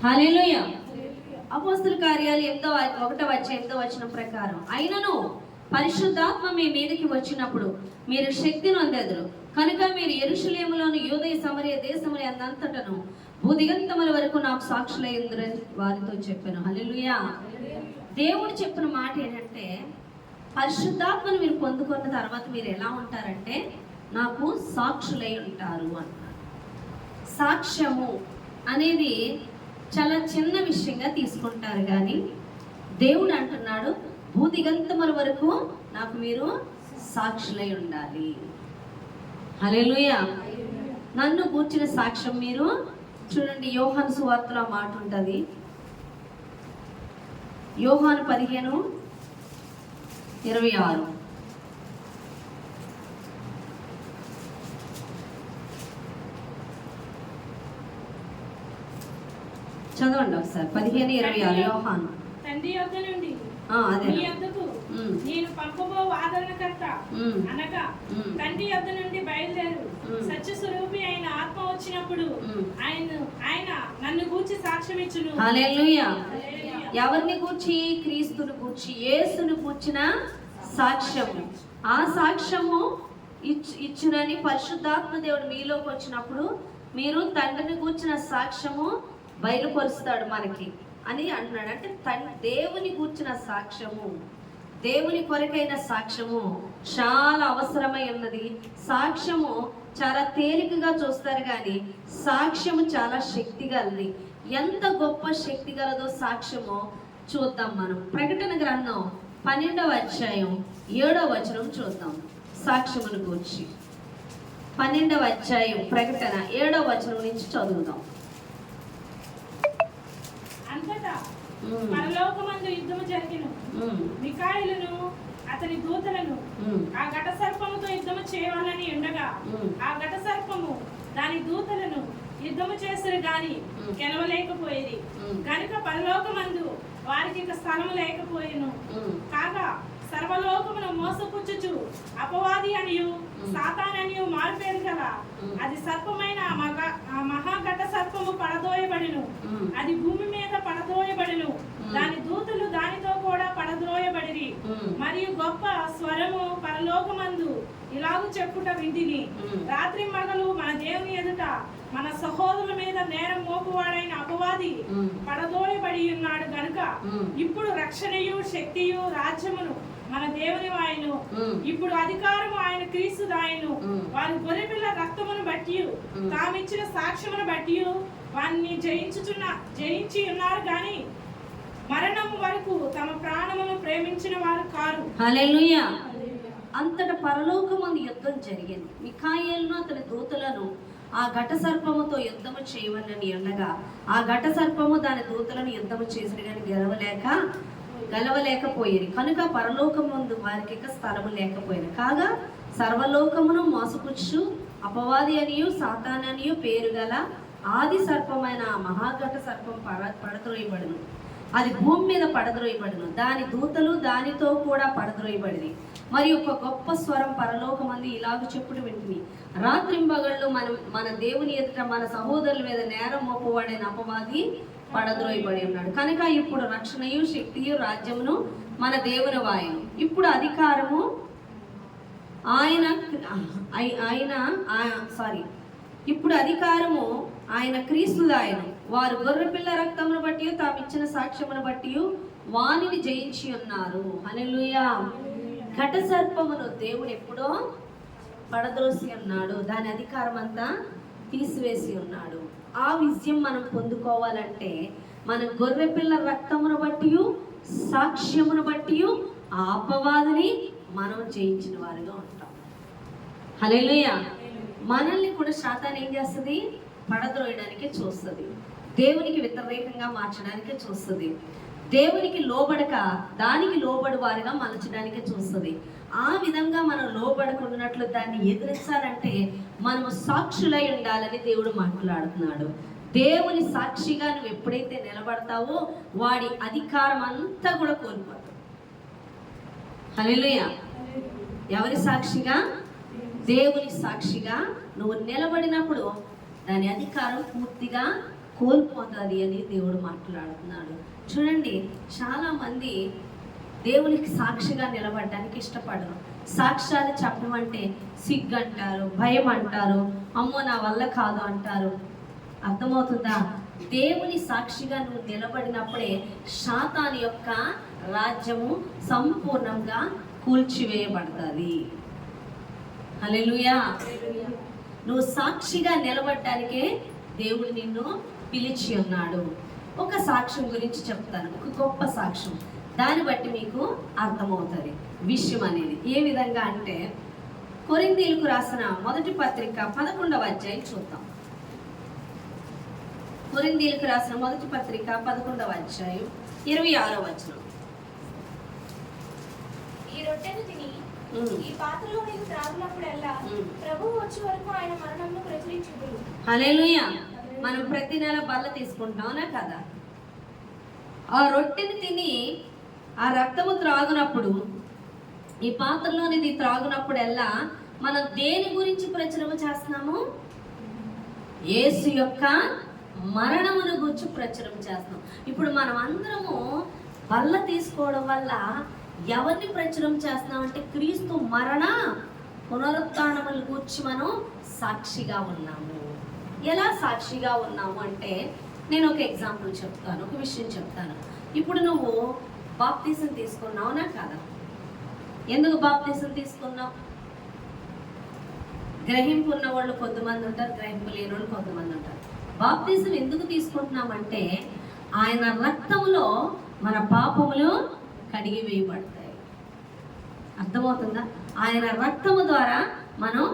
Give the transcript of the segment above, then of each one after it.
హల్లెలూయా. అపోస్తల కార్యాలు 1వ వచనం ప్రకారం, అయినను పరిశుద్ధాత్మ మీ మీదకి వచ్చినప్పుడు మీరు శక్తి నొందెదరు, కనుక మీరు యెరూషలేములోను యూదయ సమరయ దేశముల అంతటను భూదిగంతముల వరకు నాకు సాక్షులయ్యుందురని వారితో చెప్పాను. హల్లెలూయా. దేవుడు చెప్పిన మాట ఏంటంటే, పరిశుద్ధాత్మను మీరు పొందుకున్న తర్వాత మీరు ఎలా ఉంటారంటే నాకు సాక్షులై ఉంటారు అన్నారు. సాక్ష్యము అనేది చాలా చిన్న విషయంగా తీసుకుంటారు, కానీ దేవుడు అంటున్నాడు భూదిగంతముల వరకు నాకు మీరు సాక్షులై ఉండాలి. హల్లెలూయా. నన్ను కూర్చిన సాక్ష్యం మీరు చూడండి. యోహాను సువార్తలో మాట ఉంటుంది. యోహాను 15:26. చదవండి ఒకసారి. 15:26 యోహాను. తండ్రి యొద్ద నుండి అదే మీ యొద్దకు నేను పంపబో ఆదరణకర్త అనగా తండ్రి యొద్ద నుండి బయలుదేరు సత్య స్వరూపి అయిన ఆత్మ వచ్చినప్పుడు ఆయన నన్ను గూర్చి సాక్ష్యం ఇచ్చును. హల్లెలూయా. ఎవరిని గూర్చి? క్రీస్తుని గూర్చి, యేసుని గూర్చిన సాక్ష్యము. ఆ సాక్ష్యము ఇచ్చునని పరిశుద్ధాత్మ దేవుడు మీలోకి వచ్చినప్పుడు మీరు తండ్రిని గూర్చిన సాక్ష్యము బయలుపరుస్తాడు మనకి అని అంటున్నాడు. అంటే దేవుని గూర్చిన సాక్ష్యము, దేవుని కొరకైన సాక్ష్యము చాలా అవసరమై ఉన్నది. సాక్ష్యము చాలా తేలికగా చూస్తారు, కానీ సాక్ష్యము చాలా శక్తి గలది. ఎంత గొప్ప శక్తి గలదో సాక్ష్యము చూద్దాం మనం. ప్రకటన గ్రంథం 12వ అధ్యాయం 7వ వచనం చూద్దాం. సాక్ష్యమును గూర్చి 12వ అధ్యాయం ప్రకటన 7వ వచనం నుంచి చదువుదాం. అంతటా పరలోకమందు యుద్ధము జరిగిను. మిఖాయిలును అతని దూతలను ఆ ఘట సర్పముతో యుద్ధము చేయాలని ఉండగా ఆ ఘట సర్పము దాని దూతలను యుద్ధము చేస్తారు గాని గెలవలేకపోయేది. కనుక పరలోకమందు వారికి ఇక స్థలము లేకపోయేను. కాగా సర్వలోకమును మోసపుచ్చుచు అపవాది అనియు సాతాననియు మారిపేరు కదా. అది సర్పమైన ఆ మహాఘట సర్పము పడదోయబడిను. అది భూమి మీద పడదోయబడిను. దాని దూతలు దానితో కూడా పడద్రోయబడిరి. మరియు గొప్ప స్వరము పరలోకమందు ఇలాగు చెప్పుట వింటిని, రాత్రి మగలు మన దేవుని ఎదుట మన సహోదరుల మీద నేరం మోపువాడైన అపవాది పడదోయబడి ఉన్నాడు గనుక ఇప్పుడు రక్షణయు శక్తియు రాజ్యమును మన దేవుని ఆయను, ఇప్పుడు అధికారము ఆయన క్రీస్తు దాయను. వారి గొర్రెపిల్ల రక్తమును బట్టి తామిచ్చిన సాక్ష్యమును బట్టి వారిని జయించి ఉన్నారు గాని మరణము వరకు తమ ప్రాణమును ప్రేమించిన వారు కారు. హల్లెలూయా. అంతటా పరలోకమందు యుద్ధం జరిగింది. మిఖాయేలును అతని దూతలను ఆ ఘట సర్పముతో యుద్ధము చేయవలని ఉండగా ఆ ఘట సర్పము దాని దూతలను యుద్ధము చేసిన కానీ గెలవలేకపోయేది. కనుక పరలోకమందు వారికి ఇక స్థలము లేకపోయింది. కాగా సర్వలోకమును మోసపుచ్చు అపవాది అనియు సాతాననియు పేరు గల ఆది సర్పమైన ఆ మహాఘట సర్పం పడద్రోయబడును. అది భూమి మీద పడద్రోయబడును. దాని దూతలు దానితో కూడా పడద్రోయబడింది. మరి ఒక గొప్ప స్వరం పరలోకమంది ఇలాగ చెప్పుడు వింటిని, రాత్రింబగళ్ళు మన దేవుని ఎదుట మన సహోదరుల మీద నేరం మోపువాడైన అపవాది పడద్రోయబడి ఉన్నాడు. కనుక ఇప్పుడు రక్షణయు శక్తియు రాజ్యమును మన దేవుని వాయును, ఇప్పుడు అధికారము ఇప్పుడు అధికారము ఆయన క్రీస్తుదాయను. వారు గొర్రెపిల్ల రక్తమును బట్టి తామిచ్చిన సాక్ష్యమును బట్టి వానిని జయించి ఉన్నారు. హల్లెలూయా. ఘట సర్పమును దేవుడు ఎప్పుడో పడద్రోసి ఉన్నాడు. దాని అధికారం అంతా తీసివేసి ఉన్నాడు. ఆ విజయం మనం పొందుకోవాలంటే మనం గొర్రెపిల్ల రక్తమును బట్టి సాక్ష్యమును బట్టి ఆ అపవాదిని మనం జయించిన వారుగా ఉంటాం. హల్లెలూయా. మనల్ని కూడా సాతాను ఏం చేస్తుంది? పడద్రోయడానికే చూస్తుంది. దేవునికి వ్యతిరేకంగా మార్చడానికే చూస్తుంది. దేవునికి లోబడక దానికి లోబడి వారిగా మలచడానికే చూస్తుంది. ఆ విధంగా మనం లోబడకున్నట్లు దాన్ని ఎదిరించాలంటే మనము సాక్షులై ఉండాలని దేవుడు మాట్లాడుతున్నాడు. దేవుని సాక్షిగా నువ్వు ఎప్పుడైతే నిలబడతావో వాడి అధికారం అంతా కూడా కోల్పోతావు. హల్లెలూయా. ఎవరి సాక్షిగా? దేవుని సాక్షిగా నువ్వు నిలబడినప్పుడు దాని అధికారం పూర్తిగా కోల్పోతుంది అని దేవుడు మాట్లాడుతున్నాడు. చూడండి, చాలామంది దేవునికి సాక్షిగా నిలబడడానికి ఇష్టపడరు. సాక్ష్యాలు చెప్పమంటే సిగ్గు అంటారు, భయం అంటారు, అమ్మో నా వల్ల కాదు అంటారు. అర్థమవుతుందా? దేవుని సాక్షిగా నువ్వు నిలబడినప్పుడే సాతాను యొక్క రాజ్యము సంపూర్ణంగా కూల్చివేయబడుతుంది. హల్లెలూయా. నువ్వు సాక్షిగా నిలబడడానికే దేవుడు నిన్ను పిలిచి ఉన్నాడు. ఒక సాక్ష్యం గురించి చెప్తాను, ఒక గొప్ప సాక్ష్యం. దాన్ని బట్టి మీకు అర్థమవుతుంది విషయం అనేది. ఏ విధంగా అంటే, కొరింథీయులకు రాసిన మొదటి పత్రిక 11వ అధ్యాయం చూద్దాం. కొరింథీయులకు రాసిన మొదటి పత్రిక 11వ అధ్యాయం 26వ వచనం. ఈ రొట్టెను తిని ఈ పాత్రలో నీకు త్రాగునప్పుడల్లా ప్రభువు వచ్చే వరకు ఆయన మరణంను ప్రచురించుదురు. హల్లెలూయా. మనం ప్రతి నెల బల్ల తీసుకుంటామనా కదా? ఆ రొట్టెని తిని ఆ రక్తము త్రాగునప్పుడు, ఈ పాత్రలోనిది త్రాగునప్పుడల్లా మనం దేని గురించి ప్రచురణ చేస్తున్నాము? యేసు యొక్క మరణమును గురించి ప్రచురం చేస్తున్నాం. ఇప్పుడు మనం అందరము బల్ల తీసుకోవడం వల్ల ఎవరిని ప్రచురం చేస్తున్నామంటే క్రీస్తు మరణ పునరుత్థానముల గురించి మనం సాక్షిగా ఉన్నాము. ఎలా సాక్షిగా ఉన్నాము అంటే, నేను ఒక ఎగ్జాంపుల్ చెప్తాను, ఒక విషయం చెప్తాను. ఇప్పుడు నువ్వు బాప్తీసం తీసుకున్నావునా కాదా? ఎందుకు బాప్తీసం తీసుకున్నావు? గ్రహింపు ఉన్న వాళ్ళు కొంతమంది ఉంటారు, గ్రహింపు లేని వాళ్ళు కొంతమంది ఉంటారు. బాప్తీసం ఎందుకు తీసుకుంటున్నామంటే, ఆయన రక్తములో మన పాపములు కడిగి వేయబడతాయి. అర్థమవుతుందా? ఆయన రక్తము ద్వారా మనం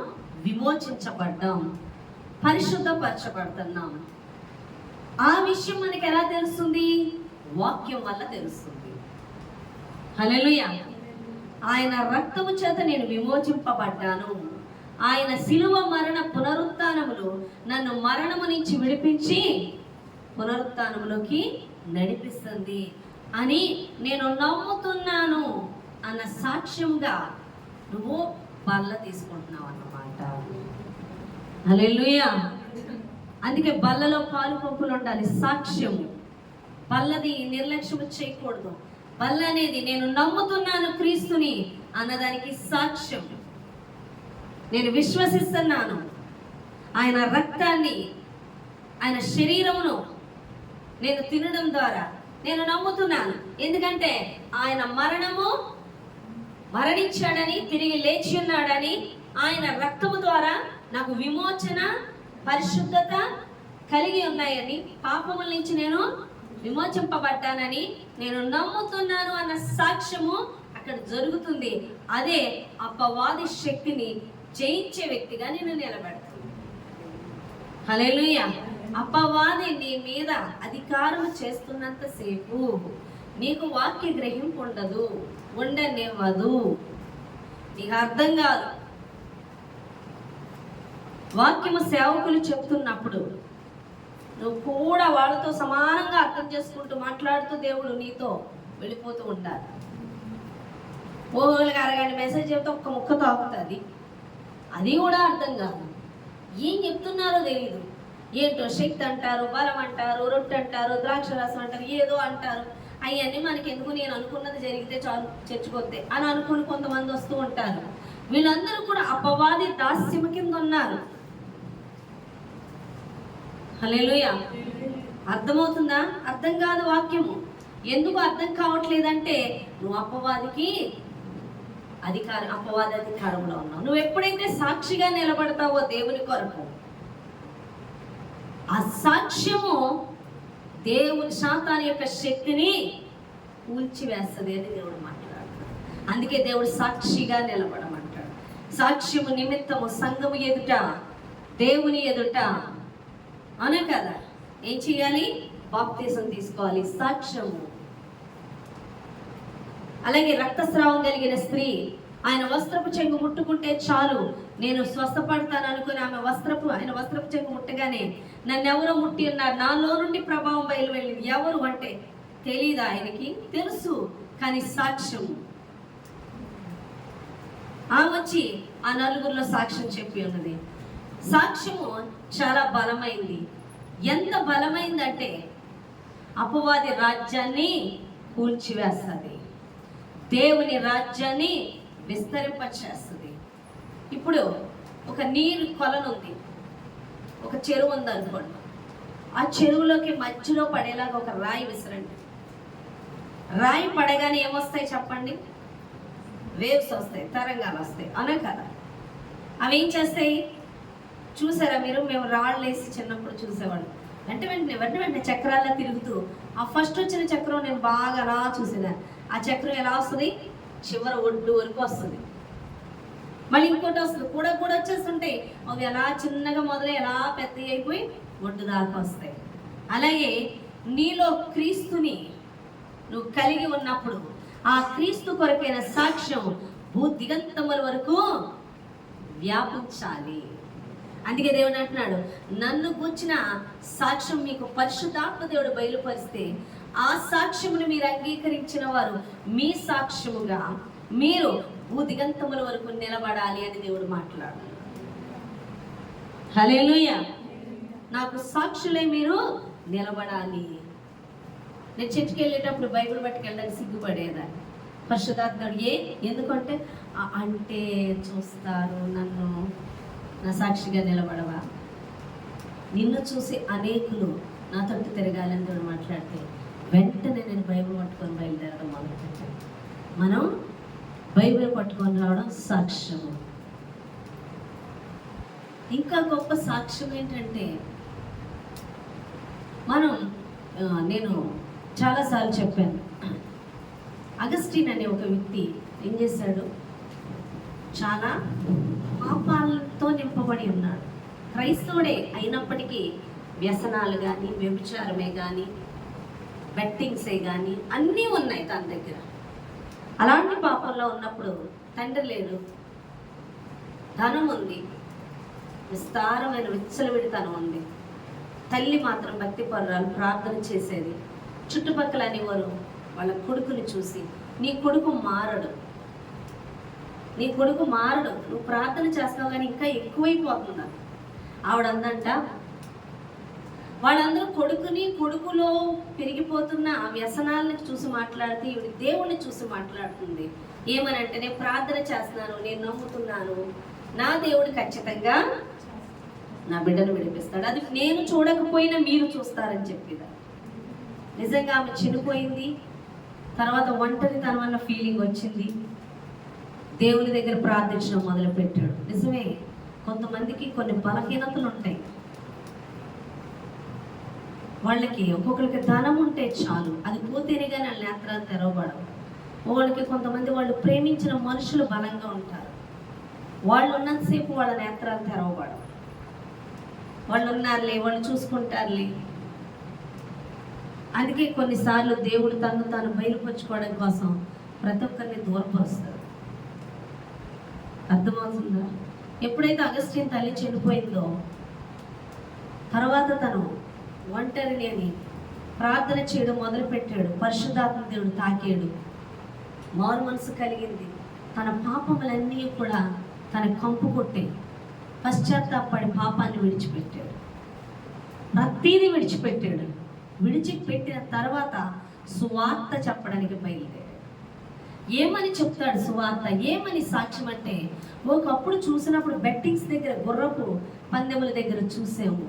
విమోచించబడ్డాం, పరిశుద్ధపరచబడుతున్నాం. ఆ విషయం మనకి ఎలా తెలుస్తుంది? వాక్యం వల్ల తెలుస్తుంది. హల్లెలూయా. ఆయన రక్తము చేత నేను విమోచింపబడ్డాను. ఆయన శిలువ మరణ పునరుత్థానములు నన్ను మరణము నుంచి విడిపించి పునరుత్థానములోకి నడిపిస్తుంది అని నేను నమ్ముతున్నాను అన్న సాక్ష్యంగా నువ్వు బల్ల తీసుకుంటున్నావు అన్నమాట. హల్లెలూయా. అందుకే బల్లలో పాలు పంపులు ఉండాలి, సాక్ష్యము. బల్లది నిర్లక్ష్యం చేయకూడదు. బల్ల అనేది నేను నమ్ముతున్నాను క్రీస్తుని అన్నదానికి సాక్ష్యం. నేను విశ్వసిస్తున్నాను ఆయన రక్తాన్ని, ఆయన శరీరమును నేను తినడం ద్వారా నేను నమ్ముతున్నాను. ఎందుకంటే ఆయన మరణించాడని, తిరిగి లేచి ఉన్నాడని, ఆయన రక్తము ద్వారా నాకు విమోచన, పరిశుద్ధత కలిగి ఉన్నాయని, పాపముల నుంచి నేను విమోచింపబడ్డానని నేను నమ్ముతున్నాను అన్న సాక్ష్యము అక్కడ జరుగుతుంది. అదే అపవాది శక్తిని జయించే వ్యక్తిగా నేను నిలబెడతాను. హల్లెలూయా. అపవాది నీ మీద అధికారం చేస్తున్నంత సేపు నీకు వాక్య గ్రహింపు ఉండదు, ఉండనివ్వదు, నీకు అర్థం కాదు. వాక్యము సేవకులు చెప్తున్నప్పుడు నువ్వు కూడా వాళ్ళతో సమానంగా అర్థం చేసుకుంటూ మాట్లాడుతూ దేవుడు నీతో వెళ్ళిపోతూ ఉంటారు. ఓళ్ళకి అరగంట మెసేజ్ చెప్తే ఒక్క ముక్క తాకుతుంది, అది కూడా అర్థం కాదు. ఏం చెప్తున్నారో తెలియదు. ఏంటో శక్తి అంటారు, బలం అంటారు, రొట్టె అంటారు, ద్రాక్ష రసం అంటారు, ఏదో అంటారు. అవన్నీ మనకి ఎందుకు, నేను అనుకున్నది జరిగితే చాలు చర్చకొద్దే అని అనుకుని కొంతమంది వస్తూ ఉంటారు. వీళ్ళందరూ కూడా అపవాది దాస్యము కింద ఉన్నారు. హల్లెలూయా. అర్థమవుతుందా? అర్థం కాదు వాక్యము. ఎందుకు అర్థం కావట్లేదంటే నువ్వు అపవాది అధికారంలో ఉన్నావు. నువ్వు ఎప్పుడైతే సాక్షిగా నిలబడతావో దేవుని కొరకు, ఆ సాక్ష్యము దేవుని సాతాను యొక్క శక్తిని కూల్చివేస్తుంది అని దేవుడు మాట్లాడుతాడు. అందుకే దేవుడు సాక్షిగా నిలబడమంటాడు. సాక్ష్యము నిమిత్తము సంఘము ఎదుట, దేవుని ఎదుట అనే కదా ఏం చేయాలి? బాప్తీసం తీసుకోవాలి, సాక్ష్యము. అలాగే రక్తస్రావం కలిగిన స్త్రీ ఆయన వస్త్రపు చెంగు ముట్టుకుంటే చాలు నేను స్వస్థపడతాను అనుకుని ఆయన వస్త్రపు చెంగు ముట్టగానే నన్ను ఎవరో ముట్టి ఉన్నారు, నాలో నుండి ప్రభావం బయలు వెళ్ళింది. ఎవరు అంటే తెలీదు, ఆయనకి తెలుసు, కానీ సాక్ష్యం. వచ్చి ఆ నలుగురిలో సాక్ష్యం చెప్పి ఉన్నది. సాక్ష్యము చాలా బలమైంది. ఎంత బలమైందంటే అపవాది రాజ్యాన్ని కూల్చివేస్తుంది, దేవుని రాజ్యాన్ని విస్తరింపచేస్తుంది. ఇప్పుడు ఒక నీరు కొలనుంది, ఒక చెరువు ఉంది అనుకోండి. ఆ చెరువులోకి మధ్యలో పడేలాగా ఒక రాయి విసరండి. రాయి పడగానే ఏమొస్తాయి చెప్పండి? వేవ్స్ వస్తాయి, తరంగాలు వస్తాయి, అనే కదా. అవి ఏం చేస్తాయి చూసారా మీరు? మేము రాళ్ళు వేసి చిన్నప్పుడు చూసేవాళ్ళం. వెంటనే చక్రాల్లో తిరుగుతూ, ఆ ఫస్ట్ వచ్చిన చక్రం నేను బాగా అలా చూసేదాన్ని. ఆ చక్రం ఎలా వస్తుంది? చివరి ఒడ్డు వరకు వస్తుంది. మళ్ళీ ఇంకోటి వస్తుంది, కూడా వచ్చేస్తుంటాయి. అవి ఎలా చిన్నగా మొదలై ఎలా పెద్ద అయిపోయి ఒడ్డు దాకా వస్తాయి. అలాగే నీలో క్రీస్తుని నువ్వు కలిగి ఉన్నప్పుడు ఆ క్రీస్తు కొరకైన సాక్ష్యం భూ దిగంతముల వరకు వ్యాపించాలి. అందుకే దేవుడు అంటున్నాడు, నన్ను గూర్చిన సాక్ష్యం మీకు పరిశుద్ధాత్మ దేవుడు బయలుపరిస్తే ఆ సాక్ష్యమును మీరు అంగీకరించిన వారు మీ సాక్ష్యముగా మీరు భూదిగంతముల వరకు నిలబడాలి అని దేవుడు మాట్లాడు. హల్లెలూయా. నాకు సాక్షులై మీరు నిలబడాలి. నేను చర్చికి వెళ్ళేటప్పుడు బైబిల్ పట్టుకెళ్ళడానికి సిగ్గుపడేదాన్ని. పరిశుద్ధాత్ముడు ఎందుకంటే అంటే చూస్తారు, నన్ను నా సాక్షిగా నిలబడవా? నిన్ను చూసి అనేకులు నా తట్టు తిరగాలని కూడా మాట్లాడితే వెంటనే నేను బైబిల్ పట్టుకొని బయలుదేరడం మొదలుపెట్టాను. మనం బైబిల్ పట్టుకొని రావడం సాక్ష్యము. ఇంకా గొప్ప సాక్ష్యం ఏంటంటే నేను చాలాసార్లు చెప్పాను, అగస్టిన్ అనే ఒక వ్యక్తి ఏం చేశాడు? చాలా పాపాలతో నింపబడి ఉన్నాడు. క్రైస్తవుడే అయినప్పటికీ వ్యసనాలు కానీ, వ్యభిచారమే కానీ, బెట్టింగ్సే కానీ అన్నీ ఉన్నాయి తన దగ్గర. అలాంటి పాపంలో ఉన్నప్పుడు తండ్రి లేడు, ధనం ఉంది, విస్తారమైన విచ్చలవిడితనం ఉంది. తల్లి మాత్రం భక్తి పరురాలు, ప్రార్థన చేసేది. చుట్టుపక్కల అనేవారు వాళ్ళ కొడుకుని చూసి, నీ కొడుకు మారడు, నువ్వు ప్రార్థన చేస్తావు కానీ ఇంకా ఎక్కువైపోతున్నా. ఆవిడందంట, వాళ్ళందరూ కొడుకులో పెరిగిపోతున్న ఆ వ్యసనాలను చూసి మాట్లాడితే ఈవిడ దేవుణ్ణి చూసి మాట్లాడుతుంది. ఏమనంటే, నేను ప్రార్థన చేస్తున్నాను, నేను నమ్ముతున్నాను, నా దేవుడు ఖచ్చితంగా నా బిడ్డను విడిపిస్తాడు, అది నేను చూడకపోయినా మీరు చూస్తారని చెప్పేదా. నిజంగా ఆమె చనిపోయింది. తర్వాత ఒంటరితనం అన్న ఫీలింగ్ వచ్చింది. దేవుని దగ్గర ప్రార్థించడం మొదలుపెట్టాడు. నిజమే, కొంతమందికి కొన్ని బలహీనతలు ఉంటాయి. వాళ్ళకి ఒక్కొక్కరికి ధనం ఉంటే చాలు, అది పోతేనే కానీ వాళ్ళ నేత్రాలు తెరవబడవు. వాళ్ళకి కొంతమంది వాళ్ళు ప్రేమించిన మనుషులు బలంగా ఉంటారు, వాళ్ళు ఉన్నంతసేపు వాళ్ళ నేత్రాలు తెరవబడవు. వాళ్ళు ఉన్నారులే, వాళ్ళు చూసుకుంటారులే. అందుకే కొన్నిసార్లు దేవుడు తను తాను బయలుపరుచుకోవడం కోసం ప్రతి ఒక్కరిని దూరపరుస్తాడు. అర్థమవుతుందా? ఎప్పుడైతే అగస్టిన్ తల్లి చనిపోయిందో తర్వాత తను ఒంటరిని అని ప్రార్థన చేయడం మొదలుపెట్టాడు. పరిశుద్ధాత్మ దేవుడు తాకాడు, మారు మనసు కలిగింది. తన పాపములన్నీ కూడా తన కంపు కొట్టే పశ్చాత్తాపడి పాపాన్ని విడిచిపెట్టాడు. ప్రతీది విడిచిపెట్టాడు. విడిచిపెట్టిన తర్వాత సువార్త చెప్పడానికి బయలుదేరాడు. ఏమని చెప్తాడు సువార్త? ఏమని సాక్ష్యం అంటే, ఒకప్పుడు చూసినప్పుడు బెట్టింగ్స్ దగ్గర, గుర్రపు పందెముల దగ్గర చూసాము,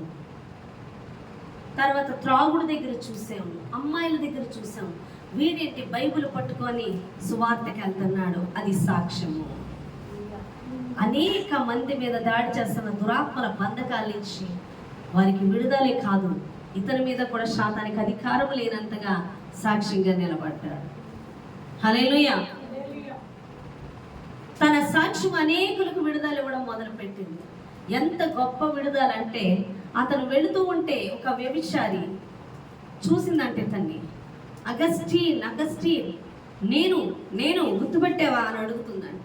తర్వాత త్రాగుడు దగ్గర చూసాము, అమ్మాయిల దగ్గర చూసాము. వీడేంటి బైబిల్ పట్టుకొని సువార్తకి వెళ్తున్నాడు, అది సాక్ష్యము. అనేక మంది మీద దాడి చేస్తున్న దురాత్మల బంధకాల నుంచి వారికి విడుదలే కాదు, ఇతని మీద కూడా శాతానికి అధికారం లేనంతగా సాక్ష్యంగా నిలబడ్డాడు. హల్లెలూయా. తన సాక్ష్యం అనేకులకు విడుదల ఇవ్వడం మొదలుపెట్టింది. ఎంత గొప్ప విడుదల అంటే, అతను వెళుతూ ఉంటే ఒక వ్యభిచారి చూసిందంటే తన్ని, అగస్టిన్ నేను గుర్తుపెట్టావా అని అడుగుతుందంట.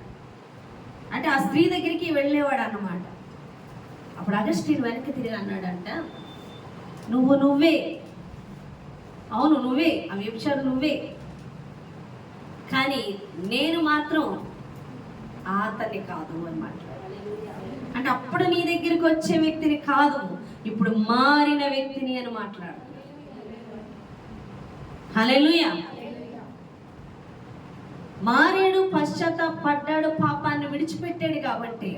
అంటే ఆ స్త్రీ దగ్గరికి వెళ్ళేవాడు అన్నమాట. అప్పుడు అగస్టిన్ వెనక్కి తిరిగి అన్నాడంట, నువ్వే, అవును నువ్వే, ఆ వ్యభిచారు నువ్వే, కానీ నేను మాత్రం అతన్ని కాదు అని మాట్లాడాలి. అంటే అప్పుడు నీ దగ్గరికి వచ్చే వ్యక్తిని కాదు, ఇప్పుడు మారిన వ్యక్తిని అని మాట్లాడుతున్నాడు. హల్లెలూయా. మారాడు, పశ్చాత్తాపడ్డాడు, పాపాన్ని విడిచిపెట్టాడు కాబట్టి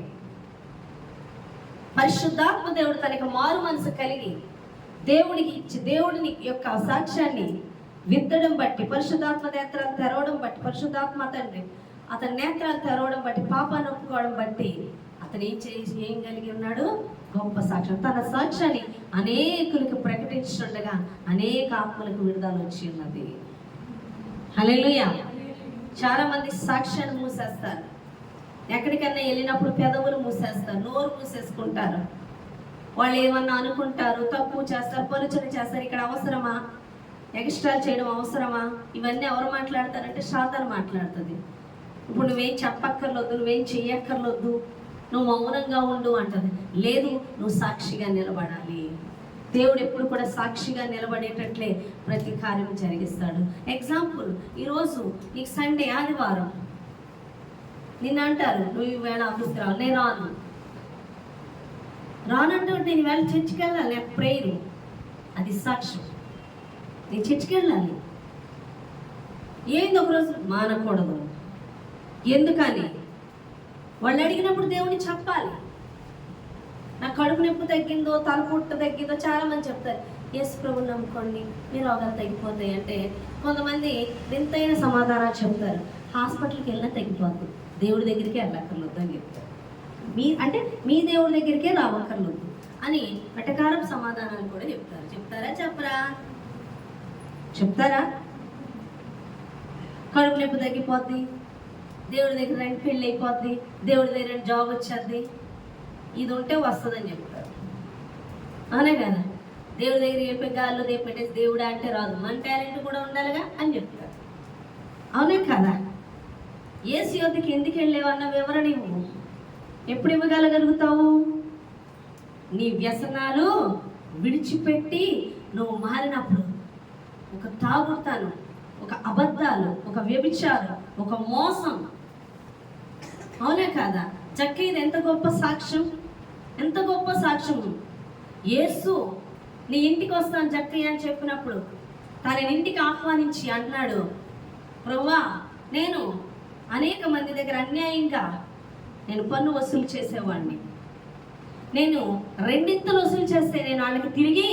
పరిశుద్ధాత్మ దేవుడు తనకి మారు మనసు కలిగి దేవుడికి ఇచ్చి దేవుడిని యొక్క సాక్ష్యాన్ని విత్తడం బట్టి, పరిశుద్ధాత్మ నేత్రాలు తెరవడం బట్టి, పరిశుద్ధాత్మ అతని నేత్రాలు తెరవడం బట్టి, పాపాన్ని ఒప్పుకోవడం బట్టి అతను ఏం కలిగి ఉన్నాడు? గొప్ప సాక్ష్యం. తన సాక్ష్యాన్ని అనేకులకు ప్రకటించుండగా అనేక ఆత్మలకు విడుదల వచ్చి ఉన్నది. హల్లెలూయా. చాలా మంది సాక్ష్యాన్ని మూసేస్తారు. ఎక్కడికన్నా వెళ్ళినప్పుడు పెదవులు మూసేస్తారు, నోరు మూసేసుకుంటారు. వాళ్ళు ఏమన్నా అనుకుంటారు, తప్పు చేస్తారు, పలుచన చేస్తారు. ఇక్కడ అవసరమా? ఎక్స్ట్రా చేయడం అవసరమా? ఇవన్నీ ఎవరు మాట్లాడతారంటే సాతాను మాట్లాడుతుంది. ఇప్పుడు నువ్వేం చెప్పక్కర్లొద్దు, నువ్వేం చెయ్యక్కర్లొద్దు, నువ్వు మౌనంగా ఉండు అంటది. లేదు, నువ్వు సాక్షిగా నిలబడాలి. దేవుడు ఎప్పుడు కూడా సాక్షిగా నిలబడేటట్లే ప్రతి కార్యం జరిగిస్తాడు. ఎగ్జాంపుల్, ఈరోజు నీకు సండే, ఆదివారం, నిన్ను అంటారు నువ్వు ఈవేళ ఆఫీస్కి రావాలి. నేను రానంటే నేను ఈవేళ చర్చికి వెళ్ళాలి, నాకు ప్రేయరు. అది సాక్ష్యం. నేను చర్చికి వెళ్ళాలి. ఏంది ఒకరోజు మానకూడదు. ఎందుకని? వాళ్ళు అడిగినప్పుడు దేవుని చెప్పాలి. నా కడుపు నొప్పి తగ్గిందో, తలపుట్ట తగ్గిందో చాలా మంది చెప్తారు. యేసు ప్రభువుని నమ్ముకోండి, మీ రోగాలు తగ్గిపోతాయి అంటే కొంతమంది వింతైన సమాధానాలు చెప్తారు. హాస్పిటల్కి వెళ్ళినా తగ్గిపోతుంది, దేవుడి దగ్గరికి వెళ్ళక్కర్లేదు అని చెప్తారు. మీ దేవుడి దగ్గరికే రావక్కర్లేదు అని వెటకారపు సమాధానాలు కూడా చెప్తారు. చెప్తారా? చెప్తారా? కడుపు నొప్పి తగ్గిపోద్ది, దేవుడి దగ్గర రండి పెళ్ళి అయిపోద్ది, దేవుడి దగ్గర జాబ్ వచ్చేద్ది, ఇది ఉంటే వస్తుందని చెప్తారు. అవునే కదా? దేవుడి దగ్గర చెప్పే గాల్లో పెట్టేసి దేవుడా అంటే రాదు, మన టాలెంట్ కూడా ఉండాలిగా అని చెప్తారు. అవునే కదా? యేసు యొద్దకు ఎందుకు వెళ్ళేవన్న వివరణ ఇవ్వు. ఎప్పుడు ఇవ్వగలగలుగుతావు? నీ వ్యసనాలు విడిచిపెట్టి నువ్వు మారినప్పుడు. ఒక తాగుతాను, ఒక అబద్ధాలు, ఒక వ్యభిచారం, ఒక మోసం. అవునే కాదా? చక్కగా ఎంత గొప్ప సాక్ష్యం, ఎంత గొప్ప సాక్ష్యం. యేసు నీ ఇంటికి వస్తాను చక్కయ్య అని చెప్పినప్పుడు తన ఇంటికి ఆహ్వానించి అన్నాడు, ప్రభువా, నేను అనేక మంది దగ్గర అన్యాయంగా నేను పన్ను వసూలు చేసేవాడిని. నేను 2 వసూలు చేస్తే నేను వాళ్ళకి తిరిగి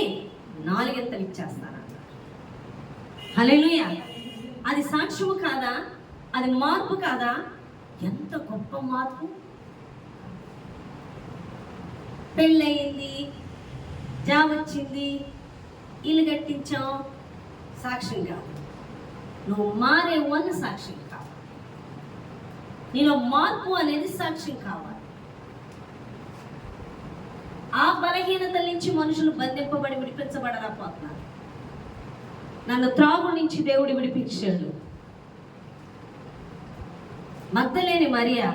4 ఇచ్చేస్తాను. హల్లెలూయా. అది సాక్ష్యము కాదా? అది మార్పు కాదా? ఎంత గొప్ప మార్పు. పెళ్ళయింది, జాబ్ వచ్చింది, ఇల్లు కట్టించాం, సాక్ష్యం కాదు. నువ్వు మారేవు అన్న సాక్ష్యం కావాలి. నీలో మార్పు అనేది సాక్ష్యం కావాలి. ఆ బలహీనతల నుంచి మనుషులు బంధింపబడి విడిపించబడలేకపోతున్నారు. నన్ను త్రాగు నుంచి దేవుడు విడిపించాడు. మగ్దలేని మరియా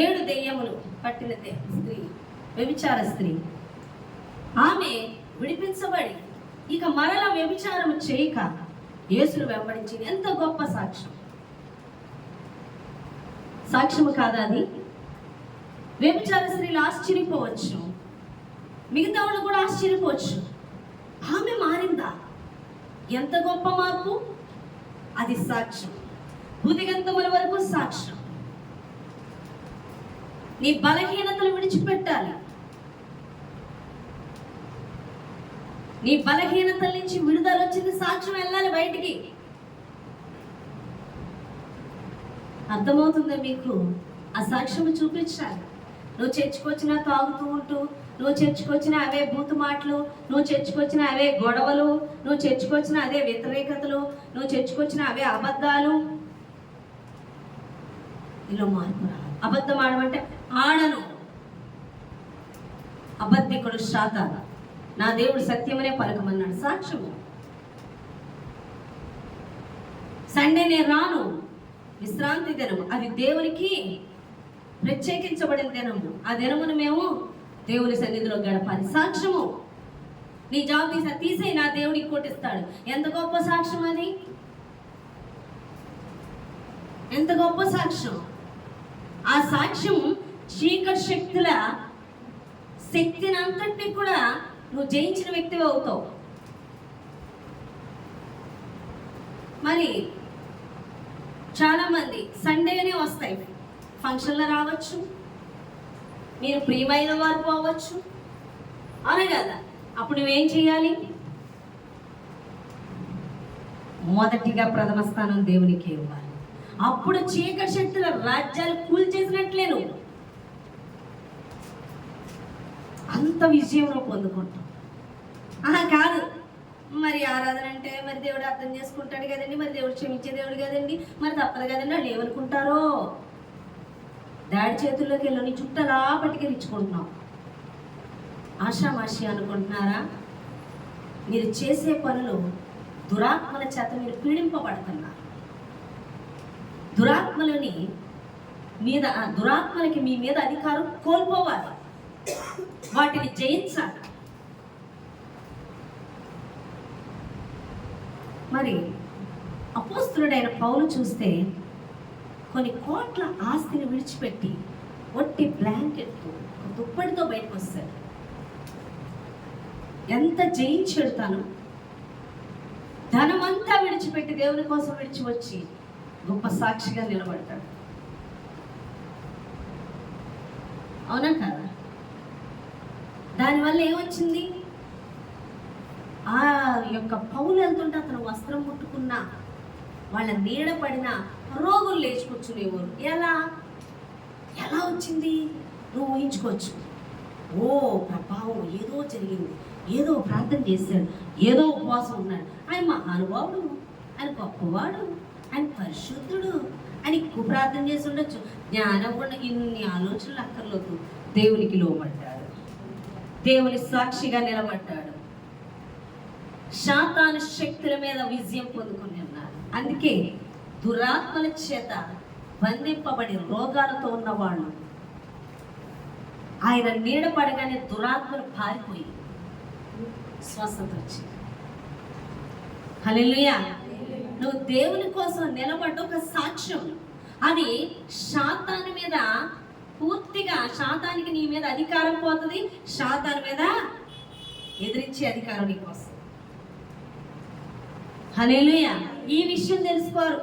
7 దెయ్యములు పట్టిన స్త్రీ, వ్యభిచార స్త్రీ, ఆమె విడిపించబడి ఇక మరలా వ్యభిచారం చేయక యేసును వెంబడించింది. ఎంత గొప్ప సాక్ష్యం. సాక్ష్యము కాదా అది? వ్యభిచార స్త్రీలు ఆశ్చర్యపోవచ్చు, మిగతా వాళ్ళు కూడా ఆశ్చర్యపోవచ్చు. ఆమె మారిందా? ఎంత గొప్ప మార్పు. అది సాక్ష్యం. భూదిగంతముల వరకు సాక్ష్యం. నీ బలహీనతలు విడిచిపెట్టాలి. నీ బలహీనతల నుంచి విడుదల వచ్చింది, సాక్ష్యం వెళ్ళాలి బయటికి. అర్థమవుతుందా మీకు? ఆ సాక్ష్యం చూపించాలి. నువ్వు చర్చకొచ్చినా తాగుతూ ఉంటూ, నువ్వు చర్చకొచ్చిన అవే బూతు మాటలు, నువ్వు చర్చకొచ్చిన అవే గొడవలు, నువ్వు చర్చకొచ్చిన అదే వ్యతిరేకతలు, నువ్వు చర్చకొచ్చిన అవే అబద్ధాలు. ఇలా మార్పు రావాలి. అబద్ధం ఆడమంటే ఆడను, అబద్ధికుడు శాతాను, నా దేవుడు సత్యమనే పలకమన్నాడు. సాక్ష్యము. సండే నేను రాను, విశ్రాంతి దినము, అది దేవునికి ప్రత్యేకించబడిన దినము. ఆ దినమును మేము దేవుని సన్నిధిలో గడపాలి. సాక్ష్యము. నీ జాబ్ తీసేయి, నా దేవుడికి కొట్టిస్తాడు. ఎంత గొప్ప సాక్ష్యం అది! ఎంత గొప్ప సాక్ష్యం. ఆ సాక్ష్యం చీకటి శక్తుల శక్తిని అంతటినీ కూడా నువ్వు జయించిన వ్యక్తివి అవుతావు. మరి చాలామంది సండేనే వస్తాయి, ఫంక్షన్లో రావచ్చు, మీరు ప్రియమైన వారు పోవచ్చు, అవునే కదా. అప్పుడు నువ్వేం చేయాలి? మొదటిగా ప్రథమ స్థానం దేవునికి ఇవ్వాలి. అప్పుడు చీకటి శక్తుల రాజ్యాలు కూల్చేసినట్లే నువ్వు అంత విజయం నువ్వు పొందుకుంటావు. కాదు మరి ఆరాధన అంటే మరి దేవుడు అర్థం చేసుకుంటాడు కదండి, మరి దేవుడు క్షమించే దేవుడు కదండి, మరి తప్పదు కదండి వాళ్ళు ఏమనుకుంటారో. దాడి చేతుల్లోకి వెళ్ళి నీ చుట్టలా పట్టుకెళ్ళించుకుంటున్నావు. ఆషామాషి అనుకుంటున్నారా? మీరు చేసే పనులు దురాత్మల చేత మీరు పీడింపబడుతున్నారు. దురాత్మలకి మీ మీద అధికారం కోల్పోవాలి, వాటిని జయించాలి. మరి అపోస్తులుడైన పౌలు చూస్తే కొన్ని కోట్ల ఆస్తిని విడిచిపెట్టి ఒట్టి బ్లాంకెట్తో దుప్పటితో బయటకు వస్తాడు. ఎంత జయించాడు తను. ధనమంతా విడిచిపెట్టి దేవుని కోసం విడిచి వచ్చి గొప్ప సాక్షిగా నిలబడతాడు. అవునా కదా? దానివల్ల ఏమొచ్చింది? ఆ యొక్క పౌలు వెళ్తుంటే అతను వస్త్రం ముట్టుకున్నా, వాళ్ళ నీడ పడిన రోగులు లేచి కూర్చునేవారు. ఎలా వచ్చింది? నువ్వు ఊహించుకోవచ్చు. ఓ ప్రభావం ఏదో జరిగింది, ఏదో ప్రార్థన చేశాడు, ఏదో ఉపవాసం ఉన్నాడు, ఆయన మహానుభావుడు, ఆయన గొప్పవాడు, ఆయన పరిశుద్ధుడు అని ఎక్కువ ప్రార్థన చేసి ఉండొచ్చు. జ్ఞానం కూడా ఇన్ని ఆలోచనలు అక్కర్లేదు. దేవునికి లోబడ్డాడు, దేవుని సాక్షిగా నిలబడ్డాడు, శాతాను శక్తుల మీద విజయం పొందుకుని ఉన్నారు. అందుకే దురాత్మల చేత బంధింపబడి రోగాలతో ఉన్నవాళ్ళు ఆయన నీడ పడగానే దురాత్మలు పారిపోయి స్వస్థత వచ్చింది. హల్లెలూయా. నువ్వు దేవుని కోసం నిలబడ్డ ఒక సాక్ష్యం. అది శాతాను మీద పూర్తిగా, శాతానికి నీ మీద అధికారం పోతుంది, శాతాను మీద ఎదిరించే అధికారం నీకు వస్తుంది. హల్లెలూయా. ఈ విషయం తెలుసుకోరు.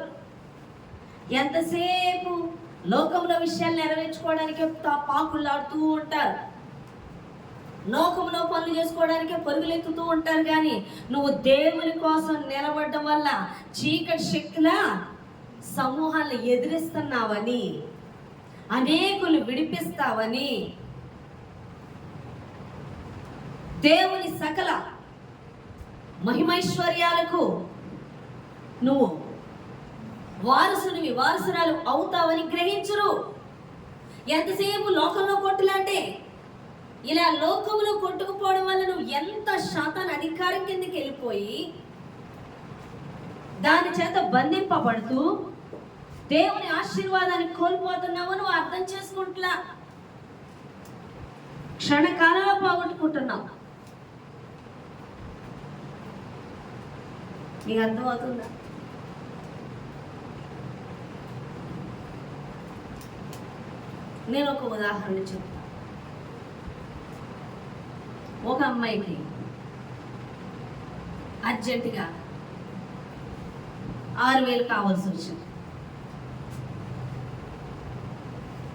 ఎంతసేపు లోకంలో విషయాలు నెరవేర్చుకోవడానికే పాకులాడుతూ ఉంటారు, లోకంలో పనులు చేసుకోవడానికే పరుగులెత్తుతూ ఉంటారు. కానీ నువ్వు దేవుని కోసం నిలబడడం వల్ల చీకటి శక్తుల సమూహాలను ఎదిరిస్తున్నావని, అనేకులు విడిపిస్తావని, దేవుని సకల మహిమైశ్వర్యాలకు నువ్వు వారసురాలు అవుతావని గ్రహించురు. ఎంతసేపు లోకంలో కొట్టులాంటే ఇలా లోకంలో కొట్టుకుపోవడం వల్ల నువ్వు ఎంత శాతాన్ని అధికారం కిందకి వెళ్ళిపోయి దాని చేత బంధింపబడుతూ దేవుని ఆశీర్వాదాన్ని కోల్పోతున్నావు. నువ్వు అర్థం చేసుకుంటున్నా, క్షణకాలంలో పోగొట్టుకుంటున్నావు. నీకు అర్థమవుతుందా? నేను ఒక ఉదాహరణ చెప్తాను. ఒక అమ్మాయికి అర్జెంటుగా 6,000 కావాల్సి వచ్చింది.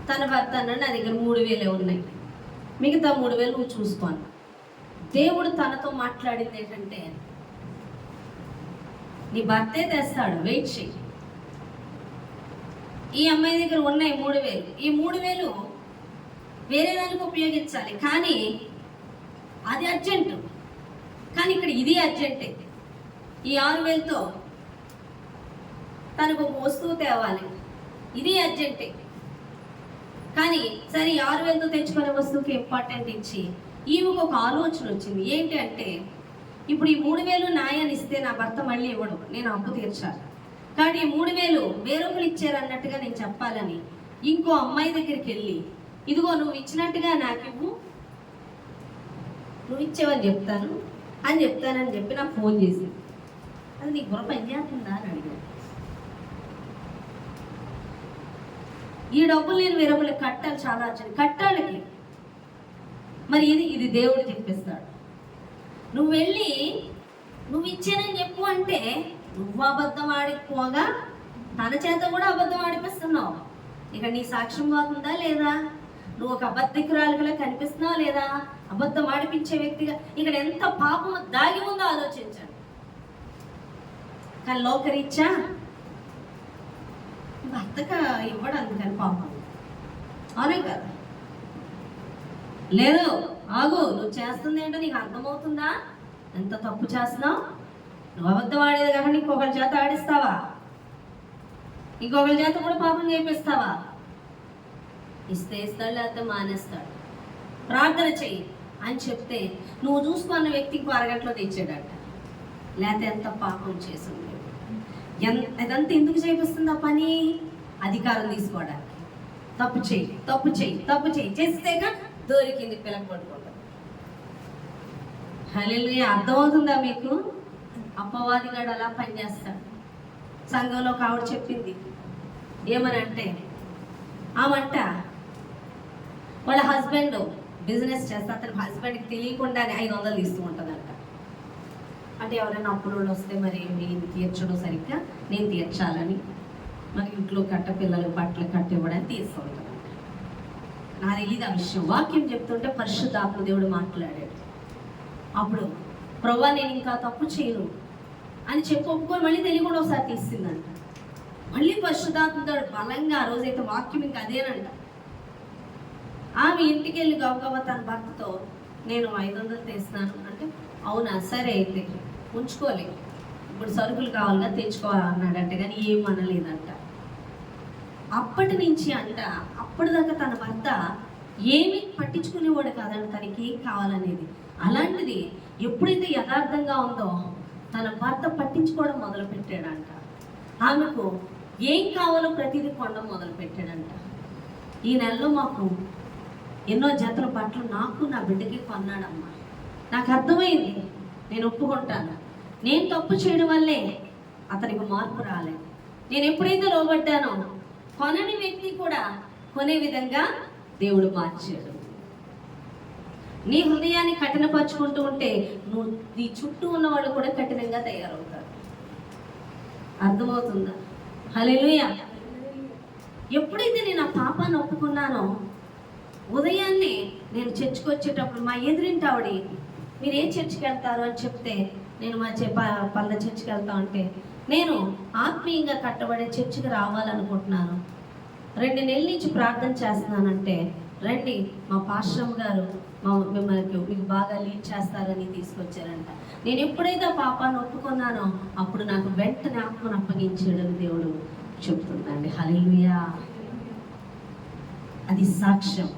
తన భర్త అన్నాడు, నా దగ్గర 3,000 ఉన్నాయి, మిగతా 3,000 నువ్వు చూసుకోను. దేవుడు తనతో మాట్లాడింది ఏంటంటే, నీ భర్తే తెస్తాడు, వెయిట్ చేయి. ఈ అమ్మాయి దగ్గర ఉన్నాయి 3,000. ఈ 3,000 వేరే దానికి ఉపయోగించాలి, కానీ అది అర్జెంటు. కానీ ఇక్కడ ఇది అర్జెంటే. ఈ 6,000తో తనకు ఒక వస్తువు తేవాలి, ఇది అర్జెంటే. కానీ సరే 6,000తో తెచ్చుకునే వస్తువుకి ఇంపార్టెంట్ ఇచ్చి ఈమెకు ఒక ఆలోచన వచ్చింది. ఏంటి అంటే, ఇప్పుడు ఈ 3,000 నాయని ఇస్తే నా భర్త మళ్ళీ ఇవ్వడు, నేను అప్పు తీర్చాలి. కానీ ఈ 3,000 వేరొకరు ఇచ్చారు అన్నట్టుగా నేను చెప్పాలని ఇంకో అమ్మాయి దగ్గరికి వెళ్ళి, ఇదిగో నువ్వు ఇచ్చినట్టుగా నాకు ఇవ్వు, నువ్వు ఇచ్చేవని చెప్తానని చెప్పి నాకు ఫోన్ చేసి, అది నీ బుర్ర పని చేస్తుందా అని అడిగాను. ఈ డబ్బులు నేను వేరొకరికి కట్టాలి, చాలా అర్జెంట్ కట్టాలకి. మరి ఇది దేవుడు చెప్పిస్తాడు. నువ్వు వెళ్ళి నువ్వు ఇచ్చానని చెప్పు అంటే నువ్వు అబద్ధం ఆడిపోగా తన చేత కూడా అబద్ధం ఆడిపిస్తున్నావు. ఇక నీ సాక్ష్యం పోతుందా లేదా? నువ్వు ఒక అబద్ధికురాలుగా కనిపిస్తున్నావు లేదా? అబద్ధం ఆడిపించే వ్యక్తిగా ఇక్కడ ఎంత పాపము దాగి ఉందో ఆలోచించండి. కానీ లోకరీత్యా భర్తగా ఇవ్వడం అందుకని పాపం, అవునే కదా? లేదు, ఆగు, నువ్వు చేస్తుంది ఏంటో నీకు అర్థమవుతుందా? ఎంత తప్పు చేస్తున్నావు? నువ్వు అబద్ధం ఆడేది కాక ఇంకొకరి చేత ఆడిస్తావా? ఇంకొకరి చేత కూడా పాపం చేపిస్తావా? ఇస్తే ఇస్తాడు, లేకపోతే మానేస్తాడు. ప్రార్థన చెయ్యి అని చెప్తే నువ్వు చూసుకున్న వ్యక్తికి అరగంటలో తెచ్చాడట. లేకపోతే ఎంత పాపం చేసింది. ఇదంతా ఎందుకు చేపిస్తుంది ఆ పని? అధికారం తీసుకోవడానికి. తప్పు చెయ్యి, తప్పు చెయ్యి, తప్పు చెయ్యి చేస్తేగా దొరికింది పిల్లలు పట్టుకుంటాం. హల్లెలూయా. అర్థమవుతుందా మీకు? అపవాదిగాడు అలా పనిచేస్తాడు. సంఘంలో ఒక ఆవిడ చెప్పింది ఏమనంటే, ఆమంట వాళ్ళ హస్బెండ్ బిజినెస్ చేస్తే అతని హస్బెండ్కి తెలియకుండానే 500 ఇస్తూ ఉంటుందంట. అంటే ఎవరైనా అప్పులు వస్తే మరి నేను తీర్చడం సరిగ్గా నేను తీర్చాలని మరి ఇంట్లో కట్ట పిల్లలు బట్టలు కట్టివ్వడానికి తీస్తూ ఉంటాను. నాకు తెలియదు ఆ విషయం. వాక్యం చెప్తుంటే పరిశుద్ధాత్మ దేవుడు మాట్లాడాడు. అప్పుడు ప్రభువా నేను ఇంకా తప్పు చేయను అని చెప్పి ఒప్పుకొని మళ్ళీ తెలియకుండా ఒకసారి తీసిందంట. మళ్ళీ పరిశుద్ధాత్మ దేవుడు బలంగా ఆ రోజైతే వాక్యం ఇంకా అదేనంట. ఆమె ఇంటికి వెళ్ళి గబగబా తన భర్తతో నేను 500 తీస్తున్నాను అంటే, అవునా సరే అయితే ఉంచుకోలే, ఇప్పుడు సరుకులు కావాలిగా తెచ్చుకోవాలన్నాడంటే కానీ ఏమనలేదంట. అప్పటి నుంచి అంట అప్పటిదాకా తన భర్త ఏమీ పట్టించుకునేవాడు కాదంట, తనకి ఏం కావాలనేది. అలాంటిది ఎప్పుడైతే యథార్థంగా ఉందో తన భర్త పట్టించుకోవడం మొదలు పెట్టాడంట. ఆమెకు ఏం కావాలో ప్రతిదీ కొనడం మొదలు పెట్టాడంట. ఈ నెలలో మాకు ఎన్నో జతల బట్టలు నాకు నా బిడ్డకి కొన్నాడమ్మా. నాకు అర్థమైంది, నేను ఒప్పుకుంటాను. నేను తప్పు చేయడం వల్లే అతనికి మార్పు రాలేదు. నేను ఎప్పుడైతే లోబడ్డానో కొనని వ్యక్తి కూడా కొనే విధంగా దేవుడు మార్చాడు. నీ హృదయాన్ని కఠినపరుచుకుంటూ ఉంటే నువ్వు నీ చుట్టూ ఉన్న వాళ్ళు కూడా కఠినంగా తయారవుతారు. అర్థమవుతుందా? హల్లెలూయా. ఎప్పుడైతే నేను ఆ పాపాన్ని ఒప్పుకున్నానో ఉదయాన్నే నేను చర్చికి వచ్చేటప్పుడు మా ఎదురింటి ఆవిడ మీరు ఏ చర్చికి వెళ్తారు అని చెప్తే నేను మా పల్ల చర్చికి వెళ్తా ఉంటే నేను ఆత్మీయంగా కట్టబడే చర్చికి రావాలనుకుంటున్నాను, 2 నెలల నుంచి ప్రార్థన చేస్తున్నానంటే రండి మా పాస్టర్ గారు మిమ్మల్ని మీకు బాగా లీడ్ చేస్తారని తీసుకొచ్చారంట. నేను ఎప్పుడైతే ఆ పాపాన్ని ఒప్పుకున్నానో అప్పుడు నాకు వెంటనే ఆత్మను అప్పగించాడని దేవుడు చెప్తుందండి. హల్లెలూయా. అది సాక్ష్యం.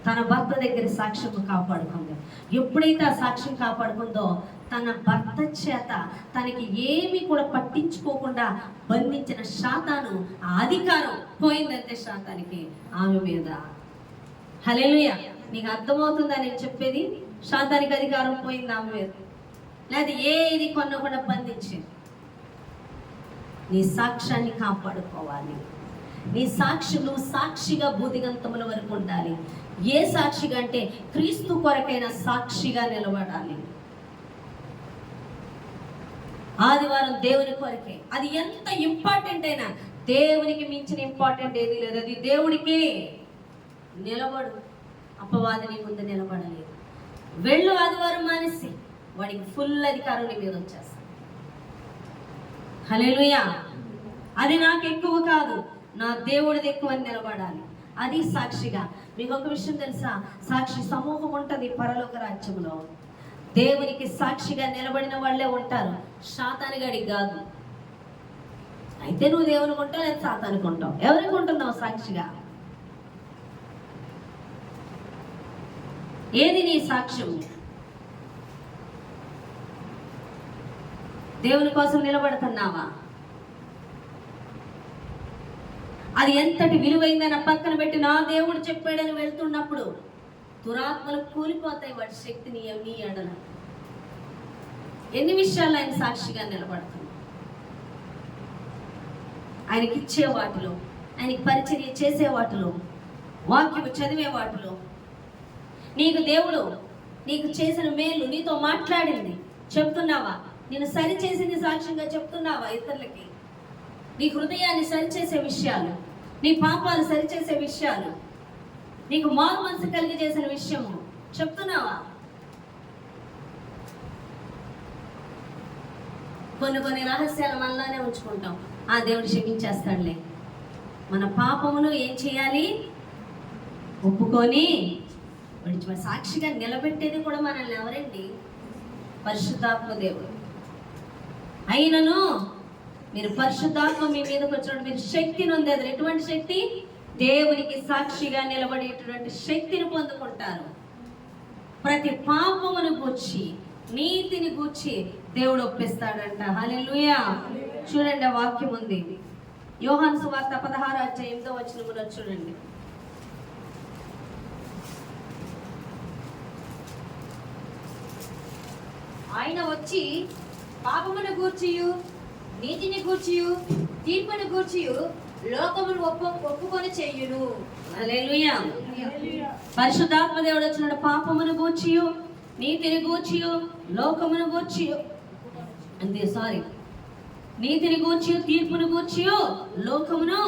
తన భర్త దగ్గర సాక్ష్యం కాపాడుకుంది. ఎప్పుడైతే ఆ సాక్ష్యం కాపాడుకుందో తన భర్త చేత తనకి ఏమీ కూడా పట్టించుకోకుండా బంధించిన శాతాను ఆ అధికారం పోయిందంటే శాతానికి ఆమె మీద. హల్లెలూయా. నీకు అర్థమవుతుందా నేను చెప్పేది? శాతానికి అధికారం పోయింది ఆమె మీద. లేదా ఏది కొనకుండా బంధించింది. నీ సాక్ష్యాన్ని కాపాడుకోవాలి. నీ సాక్షి నువ్వు సాక్షిగా భూదిగంతముల వరకు ఉండాలి. ఏ సాక్షిగా అంటే క్రీస్తు కొరకైన సాక్షిగా నిలబడాలి. ఆదివారం దేవుని కొరకే. అది ఎంత ఇంపార్టెంట్ అయినా దేవునికి మించిన ఇంపార్టెంట్ ఏది లేదు. అది దేవుడికి నిలబడు. అపవాదిని ముందు నిలబడలేదు. వెళ్ళు ఆదివారం మానేసి వాడికి ఫుల్ అధికారం నీ మీద వచ్చేస్తా. హల్లెలూయా. అది నాకు ఎక్కువ కాదు, నా దేవుడిది ఎక్కువ అని నిలబడాలి. అది సాక్షిగా. మీకు ఒక విషయం తెలుసా? సాక్షి సమూహం ఉంటుంది పరలోక రాజ్యంలో. దేవునికి సాక్షిగా నిలబడిన వాళ్ళే ఉంటారు, శాతానిగాడికి కాదు. అయితే నువ్వు దేవునికి ఉంటావు లేదా సాతానికి ఉంటావు? ఎవరికి ఉంటున్నావు సాక్షిగా? ఏది నీ సాక్ష్యం? దేవుని కోసం నిలబడుతున్నావా? అది ఎంతటి విలువైందని పక్కన పెట్టి నా దేవుడు చెప్పాడని వెళ్తున్నప్పుడు దురాత్మలు కూలిపోతాయి వాటి శక్తిని నీ ఎడల. ఎన్ని విషయాలు ఆయన సాక్షిగా నిలబడుతుంది. ఆయనకి ఇచ్చే వాటిలో, ఆయనకి పరిచర్య చేసే వాటిలో, వాక్యము చదివే వాటిలో. నీకు దేవుడు నీకు చేసిన మేలు, నీతో మాట్లాడింది చెప్తున్నావా? నేను సరి చేసింది సాక్ష్యంగా చెప్తున్నావా ఇతరులకి? నీ హృదయాన్ని సరిచేసే విషయాలు, నీ పాపాలు సరిచేసే విషయాలు, నీకు మారు మనసు కలిగి చేసిన విషయము చెప్తున్నావా? కొన్ని రహస్యాలు మనలానే ఉంచుకుంటాం. ఆ దేవుడు క్షమించేస్తాడులే. మన పాపమును ఏం చేయాలి? ఒప్పుకొని విడిచి సాక్షిగా నిలబెట్టేది కూడా మనల్ని ఎవరండి? పరిశుద్ధాత్మ దేవుడు. అయినను మీరు పరిశుద్ధాత్మ మీ మీదకి వచ్చినప్పుడు మీరు శక్తిని పొందేది. ఎటువంటి శక్తి? దేవునికి సాక్షిగా నిలబడేటువంటి శక్తిని పొందుకుంటారు. ప్రతి పాపమును గూర్చి, నీతిని గూర్చి దేవుడు ఒప్పిస్తాడంట. హల్లెలూయా. చూడండి, ఆ వాక్యం ఉంది. యోహాను సువార్త 16:8 చూడండి. ఆయన వచ్చి పాపమును గూర్చియు, నీతిని గూర్చియు, తీర్పును గూర్చియు లోకమును ఒప్పుకొని చెయ్యును. హల్లెలూయా. పరిశుద్ధాత్మ దేవుడు వచ్చినాడు. పాపమును గూర్చియు, నీతిని గూర్చియు, లోకమును గూర్చియు, నీతిని గూర్చియు, తీర్పును గూర్చియు లోకమును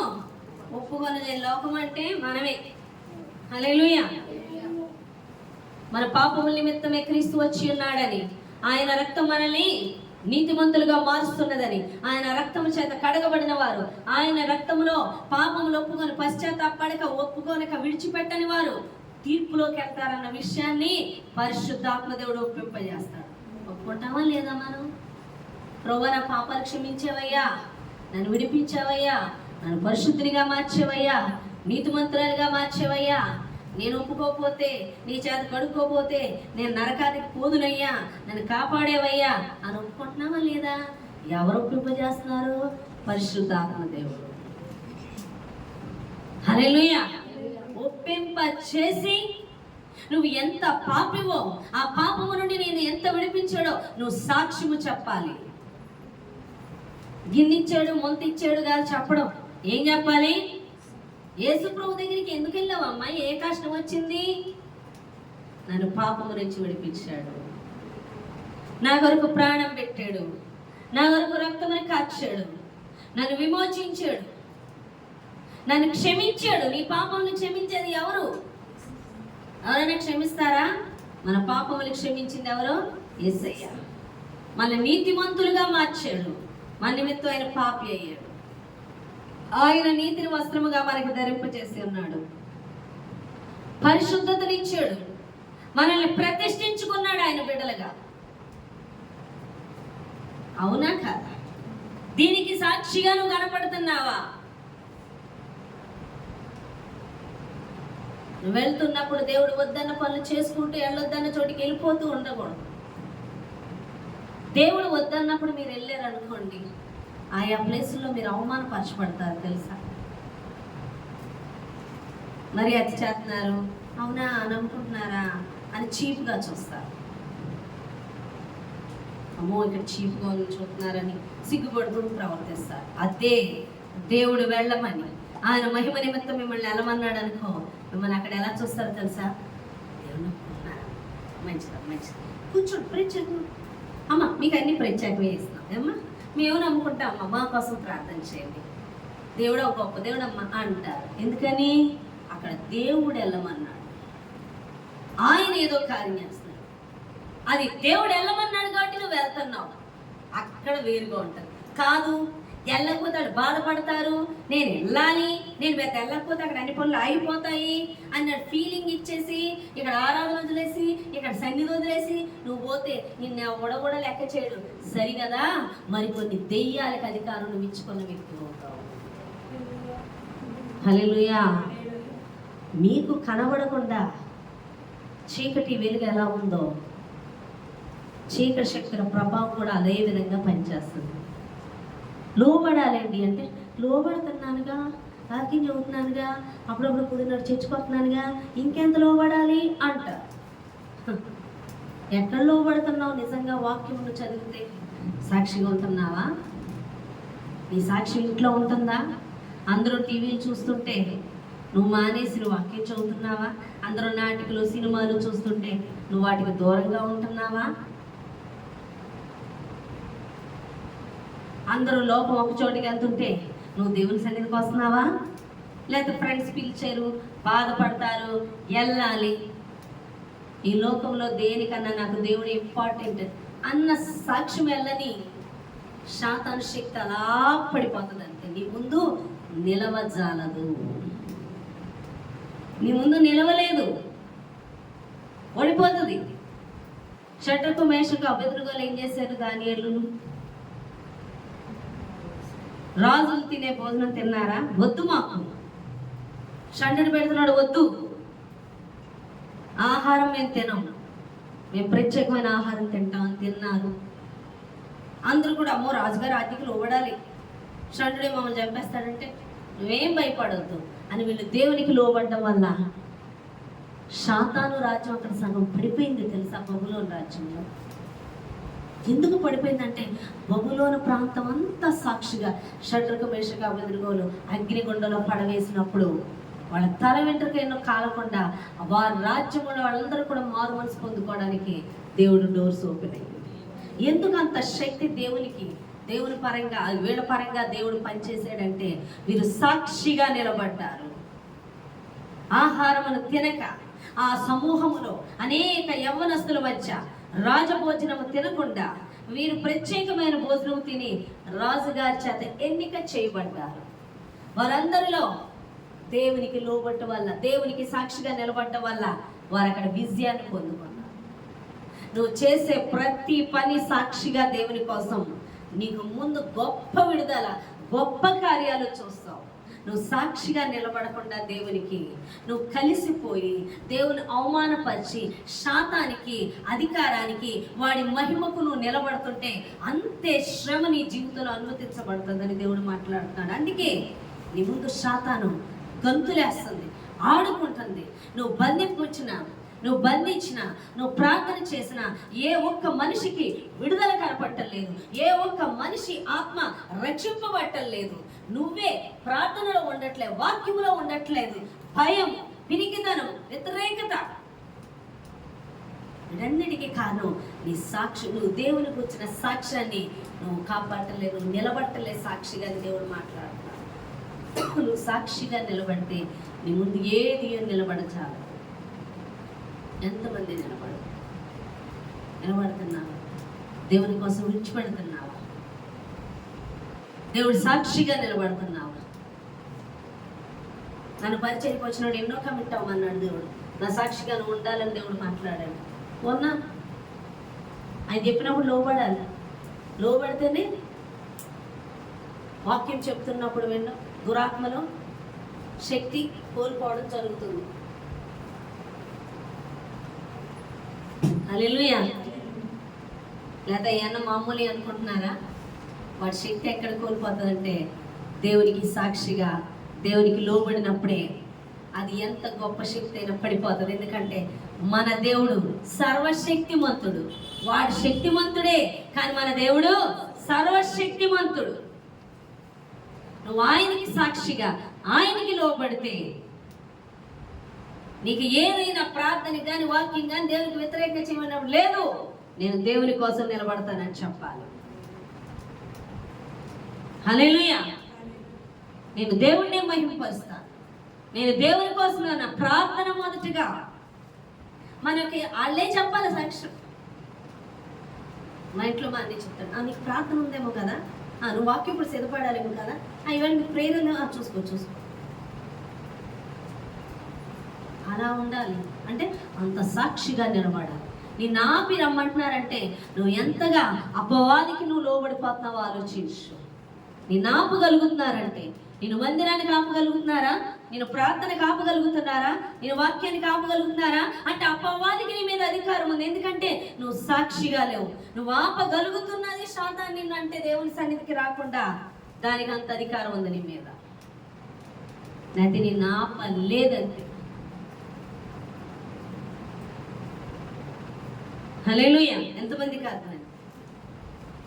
ఒప్పుకొని. లోకం అంటే మనమే. హల్లెలూయా. మన పాపముల నిమిత్తమే క్రీస్తు వచ్చి ఉన్నాడని, ఆయన రక్తం మనల్ని నీతిమంతులుగా మారుస్తున్నదని, ఆయన రక్తము చేత కడగబడిన వారు, ఆయన రక్తములో పాపములు ఒప్పుకొని పశ్చాత్తాపడక ఒప్పుకోనక విడిచిపెట్టని వారు తీర్పులోకి వెళ్తారన్న విషయాన్ని పరిశుద్ధాత్మ దేవుడు ఒప్పింపజేస్తాడు. ఒప్పుకుంటామా లేదా మనం? ప్రభువా, నా పాపాలు క్షమించేవయ్యా, నన్ను విడిపించావయ్యా, నన్ను పరిశుద్ధిగా మార్చేవయ్యా, నీతిమంతురాలుగా మార్చేవయ్యా, నేను ఒప్పుకోకపోతే, నీ చేత కడుక్కోపోతే నేను నరకానికి పోదునయ్యా, నన్ను కాపాడేవయ్యా అని ఒప్పుకుంటున్నావా లేదా? ఎవరు ఒప్పింపజేస్తున్నారు? పరిశుద్ధాత్మ దేవుడు. హల్లెలూయా. ఒప్పింప చేసి నువ్వు ఎంత పాపివో, ఆ పాపము నుండి నేను ఎంత విడిపించాడో నువ్వు సాక్ష్యము చెప్పాలి. గిన్నిచ్చాడు మొంతిచ్చాడు కాదు చెప్పడం. ఏం చెప్పాలి? యేసు ప్రభు దగ్గరికి ఎందుకు వెళ్ళావమ్మా? ఏ కష్టం వచ్చింది? నన్ను పాపము నుంచి విడిపించాడు, నా కొరకు ప్రాణం పెట్టాడు, నా కొరకు రక్తముని కార్చాడు, నన్ను విమోచించాడు, నన్ను క్షమించాడు. నీ పాపములు క్షమించేది ఎవరు? ఎవరైనా క్షమిస్తారా? మన పాపములు క్షమించింది ఎవరు? యేసయ్య. మన నీతిమంతులుగా మార్చాడు, మన నిమిత్తం ఆయన పాపి అయ్యాడు. ఆయన నీతిని వస్త్రముగా మనకి ధరింపజేసి ఉన్నాడు. పరిశుద్ధతనిచ్చాడు, మనల్ని ప్రతిష్ఠించుకున్నాడు ఆయన బిడ్డలుగా. అవునా కాదా? దీనికి సాక్షిగా నువ్వు కనపడుతున్నావా? నువ్వు వెళ్తున్నప్పుడు దేవుడు వద్దన్న పనులు చేసుకుంటూ వెళ్ళొద్దన్న చోటికి వెళ్ళిపోతూ ఉండకూడదు. దేవుడు వద్దన్నప్పుడు మీరు వెళ్ళారు అనుకోండి, ఆయా ప్లేసుల్లో మీరు అవమానపరచబడతారు. తెలుసా? మరి అది చేస్తున్నారు, అవునా నమ్ముకుంటున్నారా అని చీప్గా చూస్తారు. అమ్మో ఇక్కడ చీప్గా చూస్తున్నారని సిగ్గుపడుతూ ప్రవర్తిస్తారు. అదే దేవుడు వెళ్ళమని, ఆయన మహిమ నిమిత్తం మిమ్మల్ని వెళ్ళమన్నాడు అనుకో, మిమ్మల్ని అక్కడ ఎలా చూస్తారో తెలుసా? దేవుడు నమ్ముకుంటున్నారా? మంచిదా, మంచిది, కూర్చోండి, ప్రత్యేకం అమ్మ, మీకు అన్ని ప్రత్యేకమే ఇస్తాం ఏమ్మా, మేము నమ్ముకుంటాం అమ్మ, మా కోసం ప్రార్థన చేయండి, దేవుడు ఒక గొప్ప దేవుడు అమ్మ అంటారు. ఎందుకని? అక్కడ దేవుడు వెళ్ళమన్నాడు, ఆయన ఏదో కార్యం చేస్తున్నాడు. అది దేవుడు వెళ్ళమన్నాడు కాబట్టి నువ్వు వెళ్తున్నావు. అక్కడ వేరుగా ఉంటుంది. కాదు, వెళ్ళకపోతే బాధపడతారు, నేను వెళ్ళాలి, నేను వెళ్ళకపోతే అక్కడ అన్ని పనులు ఆగిపోతాయి అన్నట్టు ఫీలింగ్ ఇచ్చేసి, ఇక్కడ ఆరాధన వదిలేసి, ఇక్కడ సన్నిధి వదిలేసి నువ్వు పోతే నిన్ను కూడా లెక్క చేయడు. సరి కదా? మరికొన్ని దెయ్యాలకు అధికారం నువ్వు ఇచ్చుకున్న వ్యక్తి అవుతావు. హల్లెలూయా. మీకు కనబడకుండా చీకటి వెలుగు ఎలా ఉందో, చీకటి శక్తుల ప్రభావం కూడా అదే విధంగా పనిచేస్తుంది. లోబడాలండి అంటే, లోబడుతున్నానుగా, వాక్యం చదువుతున్నానుగా, అప్పుడప్పుడు కుదిరినట్టు చర్చకొస్తున్నానుగా, ఇంకెంత లోబడాలి అంట. ఎక్కడ లోబడుతున్నావు? నిజంగా వాక్యం చదివితే సాక్షిగా ఉంటున్నావా? నీ సాక్షి ఇంట్లో ఉంటుందా? అందరూ టీవీలు చూస్తుంటే నువ్వు మానేసి నువ్వు వాక్యం చదువుతున్నావా? అందరూ నాటికలు సినిమాలు చూస్తుంటే నువ్వు వాటికి దూరంగా ఉంటున్నావా? అందరూ లోపం ఒక చోటికి వెళ్తుంటే నువ్వు దేవుని సన్నిధికి వస్తున్నావా? లేకపోతే ఫ్రెండ్స్ పిలిచారు, బాధపడతారు, వెళ్ళాలి, ఈ లోకంలో దేనికన్నా నాకు దేవుడు ఇంపార్టెంట్ అన్న సాక్ష్యం వెళ్ళని శాతాను శక్తి అలా పడిపోతుంది అంతే. నీ ముందు నిలవజాలదు, నీ ముందు నిలవలేదు, ఓడిపోతుంది. షడ్రకు మేషకు అబెద్నెగోలు ఏం చేశారు? దానియేలు రాజులు తినే భోజనం తిన్నారా? వద్దు, మాకు షండడు పెడుతున్నాడు, వద్దు, ఆహారం మేము తినాం, మేము ప్రత్యేకమైన ఆహారం తింటామని తిన్నారు. అందరూ కూడా అమ్మో రాజుగారు ఆజ్ఞకి లోబడాలి, షండుడే మమ్మల్ని చంపేస్తాడంటే నువ్వేం భయపడొద్దు అని వీళ్ళు దేవునికి లోబడ్డం వల్ల శాతాను రాజ్యం అక్కడ సగం పడిపోయింది తెలుసా? బబులోను రాజ్యంలో ఎందుకు పడిపోయిందంటే బబులోను ప్రాంతం అంతా సాక్షిగా షడ్రకు మేషకు అబెద్నెగోలు అగ్నిగుండంలో పడవేసినప్పుడు వాళ్ళ తల వెంట్రుక ఎన్నో కాలకుండా వారి రాజ్యంలో వాళ్ళందరూ కూడా మారు మనసు పొందుకోవడానికి దేవుడు డోర్స్ ఓపెన్ అయ్యింది. ఎందుకు అంత శక్తి దేవునికి? దేవుని పరంగా, వీళ్ళ పరంగా దేవుడు పనిచేసాడంటే వీరు సాక్షిగా నిలబడ్డారు. ఆహారమును తినక ఆ సమూహములో అనేక యవ్వనస్తుల మధ్య రాజభోజనము తినకుండా వీరు ప్రత్యేకమైన భోజనం తిని రాజుగారి చేత ఎన్నిక చేయబడ్డారు. వారందరిలో దేవునికి లోబడ్డ వల్ల, దేవునికి సాక్షిగా నిలబడ్డ వల్ల వారు అక్కడ విజయాన్ని పొందుకున్నారు. నువ్వు చేసే ప్రతి పని సాక్షిగా దేవుని కోసం నీకు ముందు గొప్ప విడుదల, గొప్ప కార్యాలు చూస్తావు. నువ్వు సాక్షిగా నిలబడకుండా దేవునికి నువ్వు కలిసిపోయి దేవుని అవమానపరిచి శాతానికి, అధికారానికి, వాడి మహిమకు నువ్వు నిలబడుతుంటే అంతే శ్రమ నీ జీవితంలో అనుమతించబడుతుందని దేవుడు మాట్లాడుతున్నాడు. అందుకే నీ ముందు శాతాను గంతులేస్తుంది, ఆడుకుంటుంది. నువ్వు నువ్వు బంధించిన, నువ్వు ప్రార్థన చేసిన ఏ ఒక్క మనిషికి విడుదల కనపట్టలేదు, ఏ ఒక్క మనిషి ఆత్మ రక్షింపబట్టలేదు. నువ్వే ప్రార్థనలో ఉండట్లేదు, వాక్యములో ఉండట్లేదు, భయం, పిరికితనం, వ్యతిరేకత, వీటన్నిటికీ కారణం నీ సాక్షి. నువ్వు దేవునికి వచ్చిన సాక్ష్యాన్ని నువ్వు కాపాడలేదు, నువ్వు నిలబట్టలేదు సాక్షిగా. దేవుడు మాట్లాడుతున్నాడు. నువ్వు సాక్షిగా నిలబడితే నీ ముందు ఏది నిలబడచాలి. ఎంతమంది నిలబడుతున్నావా? దేవుని కోసం విడిచిపెడుతున్నావా? దేవుడు సాక్షిగా నిలబడుతున్నావా? నన్ను పరిచయకు వచ్చినప్పుడు ఎన్నో కమిట్ అవ్వమన్నాడు దేవుడు. నా సాక్షిగా నువ్వు ఉండాలని దేవుడు మాట్లాడాడు. మొన్న ఆయన చెప్పినప్పుడు లోబడాలి. లోబడితేనే వాక్యం చెప్తున్నప్పుడు విన్న దురాత్మలో శక్తి కోల్పోవడం జరుగుతుంది. హల్లెలూయా. లేదా ఏమన్నా మామూలు అనుకుంటున్నారా? వాడి శక్తి ఎక్కడ కోల్పోతుందంటే దేవునికి సాక్షిగా, దేవునికి లోబడినప్పుడే అది ఎంత గొప్ప శక్తి అయినా పడిపోతుంది. ఎందుకంటే మన దేవుడు సర్వశక్తిమంతుడు. వాడు శక్తిమంతుడే, కానీ మన దేవుడు సర్వశక్తిమంతుడు. నువ్వు ఆయనకి సాక్షిగా, ఆయనకి లోబడితే నీకు ఏదైనా ప్రార్థన కానీ వాక్యం కానీ దేవునికి వ్యతిరేకంగా చేయమన్నప్పుడు లేదు, నేను దేవుని కోసం నిలబడతానని చెప్పాలి. హల్లెలూయా. నేను దేవుడినే మహిమపరుస్తాను, నేను దేవుని కోసం నా ప్రార్థన మొదటిగా. మనకి వాళ్ళే చెప్పాలి సాక్ష్యం. మా ఇంట్లో మా అన్నీ చెప్తాను, నీకు ప్రార్థన ఉందేమో కదా, నువ్వు వాక్యం ఇప్పుడు సిద్ధపడాలేమో కదా, ఇవాళ మీకు ప్రేరణ చూసుకో. అలా ఉండాలి. అంటే అంత సాక్షిగా నిలబడాలి. నిన్ను ఆపి రమ్మంటున్నారంటే నువ్వు ఎంతగా అపవాదికి నువ్వు లోబడిపోతున్నావో ఆలోచించు. నిన్ను ఆపగలుగుతున్నారంటే, నేను మందిరానికి ఆపగలుగుతున్నారా, నేను ప్రార్థనకు ఆపగలుగుతున్నారా, నేను వాక్యానికి ఆపగలుగుతున్నారా అంటే అపవాదికి నీ మీద అధికారం ఉంది. ఎందుకంటే నువ్వు సాక్షిగా లేవు. నువ్వు ఆపగలుగుతున్నది శాతాన్ని నిన్నంటే దేవుని సన్నిధికి రాకుండా, దానికి అంత అధికారం ఉంది నీ మీద. అయితే నిన్ను ఆపలేదంతే. హల్లెలూయా. ఎంతమందికి అర్థమైంది?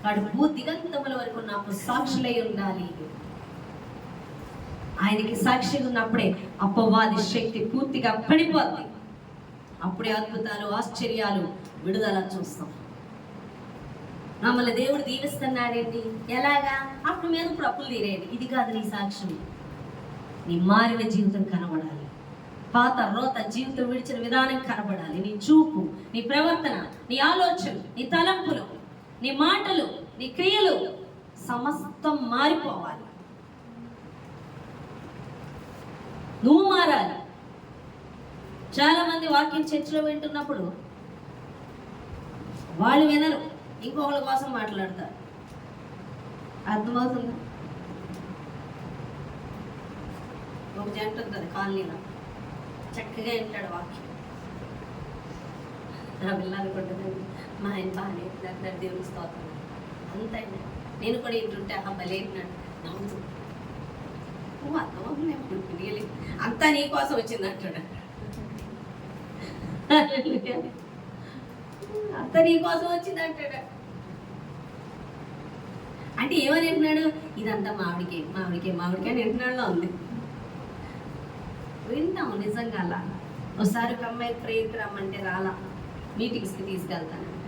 వాడు దిగంతముల వరకు నాకు సాక్షులై ఉండాలి. ఆయనకి సాక్షిగా ఉన్నప్పుడే అపవాది శక్తి పూర్తిగా పడిపోద్ది. అప్పుడే అద్భుతాలు, ఆశ్చర్యాలు, విడుదల చూస్తాం. మమ్మల్ని దేవుడు దీవిస్తున్నాడండి. ఎలాగా? అప్పుడు మీద ఇప్పుడు అప్పులు తీరేయండి. ఇది కాదు నీ సాక్ష్యం. నీ మారిన జీవితం కనబడాలి. పాత రోత జీవితం విడిచిన విధానం కనబడాలి. నీ చూపు, నీ ప్రవర్తన, నీ ఆలోచన, నీ తలంపులు, నీ మాటలు, నీ క్రియలు సమస్తం మారిపోవాలి. నువ్వు మారాలి. చాలా మంది వాక్యం చర్చలో వింటున్నప్పుడు వాళ్ళు వినరు, ఇంకొకళ్ళ కోసం మాట్లాడతారు. అర్థమవుతుందా? ఒక జంట ఉంటుంది కాలనీలో, చక్కగా వింటాడు వాక్యం. నా పిల్లలు మా ఆయన బాగానే దాని దేవుని స్తోత్రం అంత. నేను కూడా ఏంటంటే భలేంటున్నాడు, నవ్వుతూ అర్థమవుతుంది అంతా నీ కోసం వచ్చింది అంటాడు. అంతా నీ కోసం వచ్చింది అంటాడు. అంటే ఏమని అంటున్నాడు? ఇదంతా మామిడికే మామిడికే మామిడికే అని వింటున్నాడులో ఉంది. వింటాము నిజంగా. అలా ఒకసారి ఒక అమ్మాయి ప్రేయర్కి రమ్మంటే రాలా, మీటింగ్స్కి తీసుకెళ్తానంట.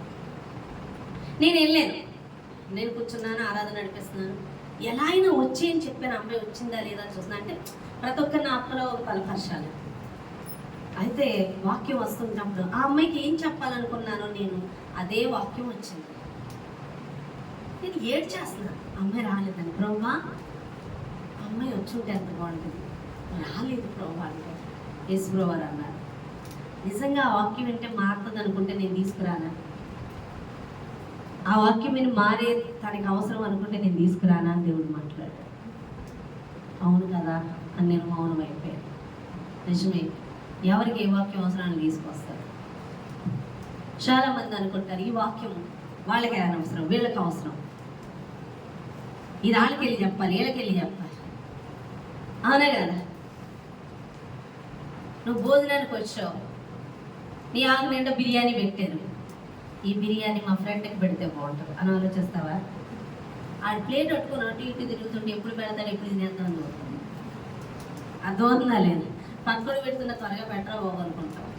నేను వెళ్ళాను, నేను కూర్చున్నాను, ఆరాధన నడిపిస్తున్నాను. ఎలా అయినా వచ్చి అని చెప్పాను. అమ్మాయి వచ్చిందా లేదా చూస్తున్నా. అంటే ప్రతి ఒక్కరిని ఆత్మలో పలకర్షాలి. అయితే వాక్యం వస్తున్నప్పుడు ఆ అమ్మాయికి ఏం చెప్పాలనుకున్నానో నేను అదే వాక్యం వచ్చింది. నేను ఏడ్చేస్తున్నాను, అమ్మాయి రాలేదని. ప్రభా అమ్మాయి వచ్చి ఉంటే ఎంత బాగుంటుంది, రాలేదు ప్రభా అంటే. యేసు ప్రభువారు అన్నారు, నిజంగా ఆ వాక్యం వింటే మారుతుంది అనుకుంటే నేను తీసుకురానా? ఆ వాక్యం విని మారే తనకి అవసరం అనుకుంటే నేను తీసుకురానా అని దేవుడు మాట్లాడాడు. అవును కదా అని నేను మౌనం అయిపోయాను. నిజమే, ఎవరికి ఏ వాక్యం అవసరాన్ని తీసుకొస్తారు. చాలా మంది అనుకుంటారు ఈ వాక్యం వాళ్ళకి అవసరం, వీళ్ళకి అవసరం, ఇది వాళ్ళకి వెళ్ళి చెప్పాలి, వీళ్ళకి వెళ్ళి చెప్పాలి. అవునే కదా? నువ్వు భోజనానికి వచ్చావు, నీ ఆకు నిండా బిర్యానీ పెట్టారు. ఈ బిర్యానీ మా ఫ్రెండ్కి పెడితే బాగుంటుంది అని ఆలోచిస్తావా? ఆ ప్లేట్ పట్టుకుని అటు ఇటు తిరుగుతుంటే ఎప్పుడు పెడతాడు, ఎప్పుడు తినేద్దామని చూస్తుంది. అర్థమవుతుందా లేదు? పక్కన పెడుతున్న త్వరగా పెట్టరా బాబు అనుకుంటాం.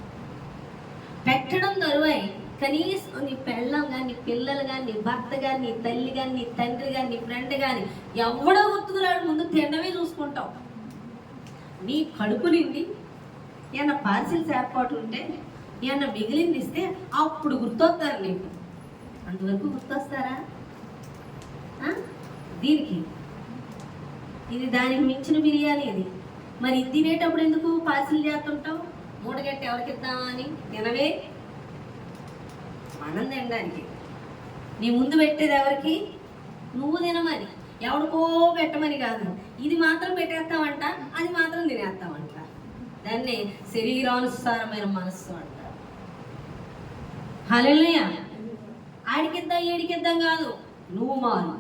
పెట్టడం తరువాయి కనీసం నీ పెళ్ళం కానీ, నీ పిల్లలు కానీ, నీ భర్త కానీ, నీ తల్లి కానీ, నీ తండ్రి కానీ, నీ ఫ్రెండ్ కానీ ఎవడో గుర్తుకురాడు, ముందు తినడమే చూసుకుంటావు. నీ కడుపు నిండి ఏమన్నా పార్సిల్స్ ఏర్పాటు ఉంటే, ఏమన్నా మిగిలింది ఇస్తే అప్పుడు గుర్తొస్తారు నీకు. అంతవరకు గుర్తొస్తారా? దీనికి ఇది దానికి మించిన బిర్యానీ ఇది. మరి ఇది తినేటప్పుడు ఎందుకు పార్సిల్ చేస్తుంటావు? మూటగట్టి ఎవరికి ఇద్దామా అని తినవే. మనం తినడానికి. నీ ముందు పెట్టేది ఎవరికి? నువ్వు తినమని, ఎవరికో పెట్టమని కాదు. ఇది మాత్రం పెట్టేస్తామంట, అది మాత్రం తినేస్తామంట. దాన్ని శరీరానుసారమైన మనస్సు అంటారు. హల్లెలూయా. ఆడికిద్దాం ఏడికిద్దాం కాదు, నువ్వు మారు.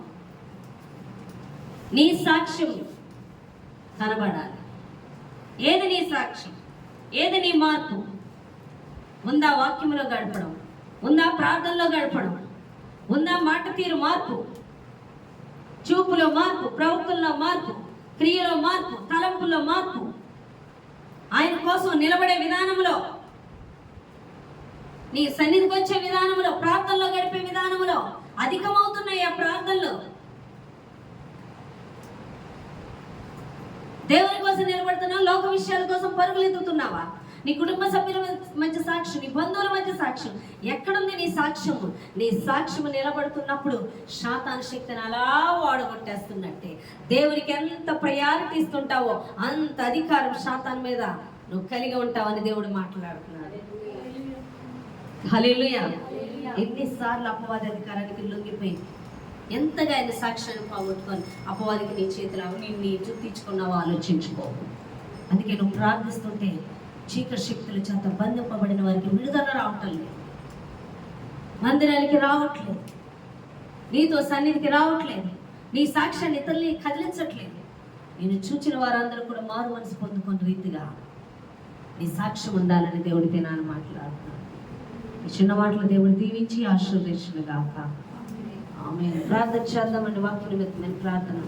నీ సాక్ష్యం కనబడాలి. ఏది నీ సాక్ష్యం? ఏది నీ మార్పు? ఉందా వాక్యంలో గడపడం? ఉందా ప్రార్థనలో గడపడం? ఉందా మాట తీరు మార్పు? చూపులో మార్పు, ప్రవృత్తుల్లో మార్పు, క్రియలో మార్పు, తలంపుల్లో మార్పు, ఆయన కోసం నిలబడే విధానంలో, నీ సన్నిధికి వచ్చే విధానంలో, ప్రార్థనలో గడిపే విధానంలో అధికమవుతున్నాయి ఆ ప్రార్థనలు. దేవుని కోసం నిలబడుతున్నావా? లోక విషయాల కోసం పరుగులు ఎత్తుతున్నావా? నీ కుటుంబ సభ్యుల మధ్య సాక్ష్యం, నీ బంధువుల మధ్య సాక్ష్యం ఎక్కడుంది నీ సాక్ష్యము? నీ సాక్ష్యము నిలబడుతున్నప్పుడు శాతాను శక్తిని అలా వాడగొట్టేస్తున్నట్టే. దేవునికి ఎంత ప్రయారిటీ ఇస్తుంటావో అంత అధికారం శాతాన్ మీద నువ్వు కలిగి ఉంటావని దేవుడు మాట్లాడుతున్నాడు. హల్లెలూయా. ఎన్నిసార్లు అపవాది అధికారానికి లొంగిపోయి ఎంతగా ఆయన సాక్ష్యాన్ని పోగొట్టుకొని అపవాదికి నీ చేతిలో నిన్ను చుట్టించుకున్నావో ఆలోచించుకో. అందుకే నువ్వు ప్రార్థిస్తుంటే చీకటి శక్తుల చేత బంధింపబడిన వారికి విడుదల రావటం లేదు, మందిరానికి రావట్లేదు, నీతో సన్నిధికి రావట్లేదు, నీ సాక్ష్యాన్ని ఇతరుల్ని కదిలించట్లేదు. నేను చూచిన వారందరూ కూడా మారు మనసు పొందుకున్న రీతిగా నీ సాక్ష్యం ఉండాలని దేవుడికి నాన్న మాట్లాడుతున్నాను. ఈ చిన్న మాటలు దేవుడు దీవించి ఆశీర్వదించును గాక. ఆమేన్. ప్రార్థన చేద్దామండి. వాక్య నిమిత్తమైన ప్రార్థన.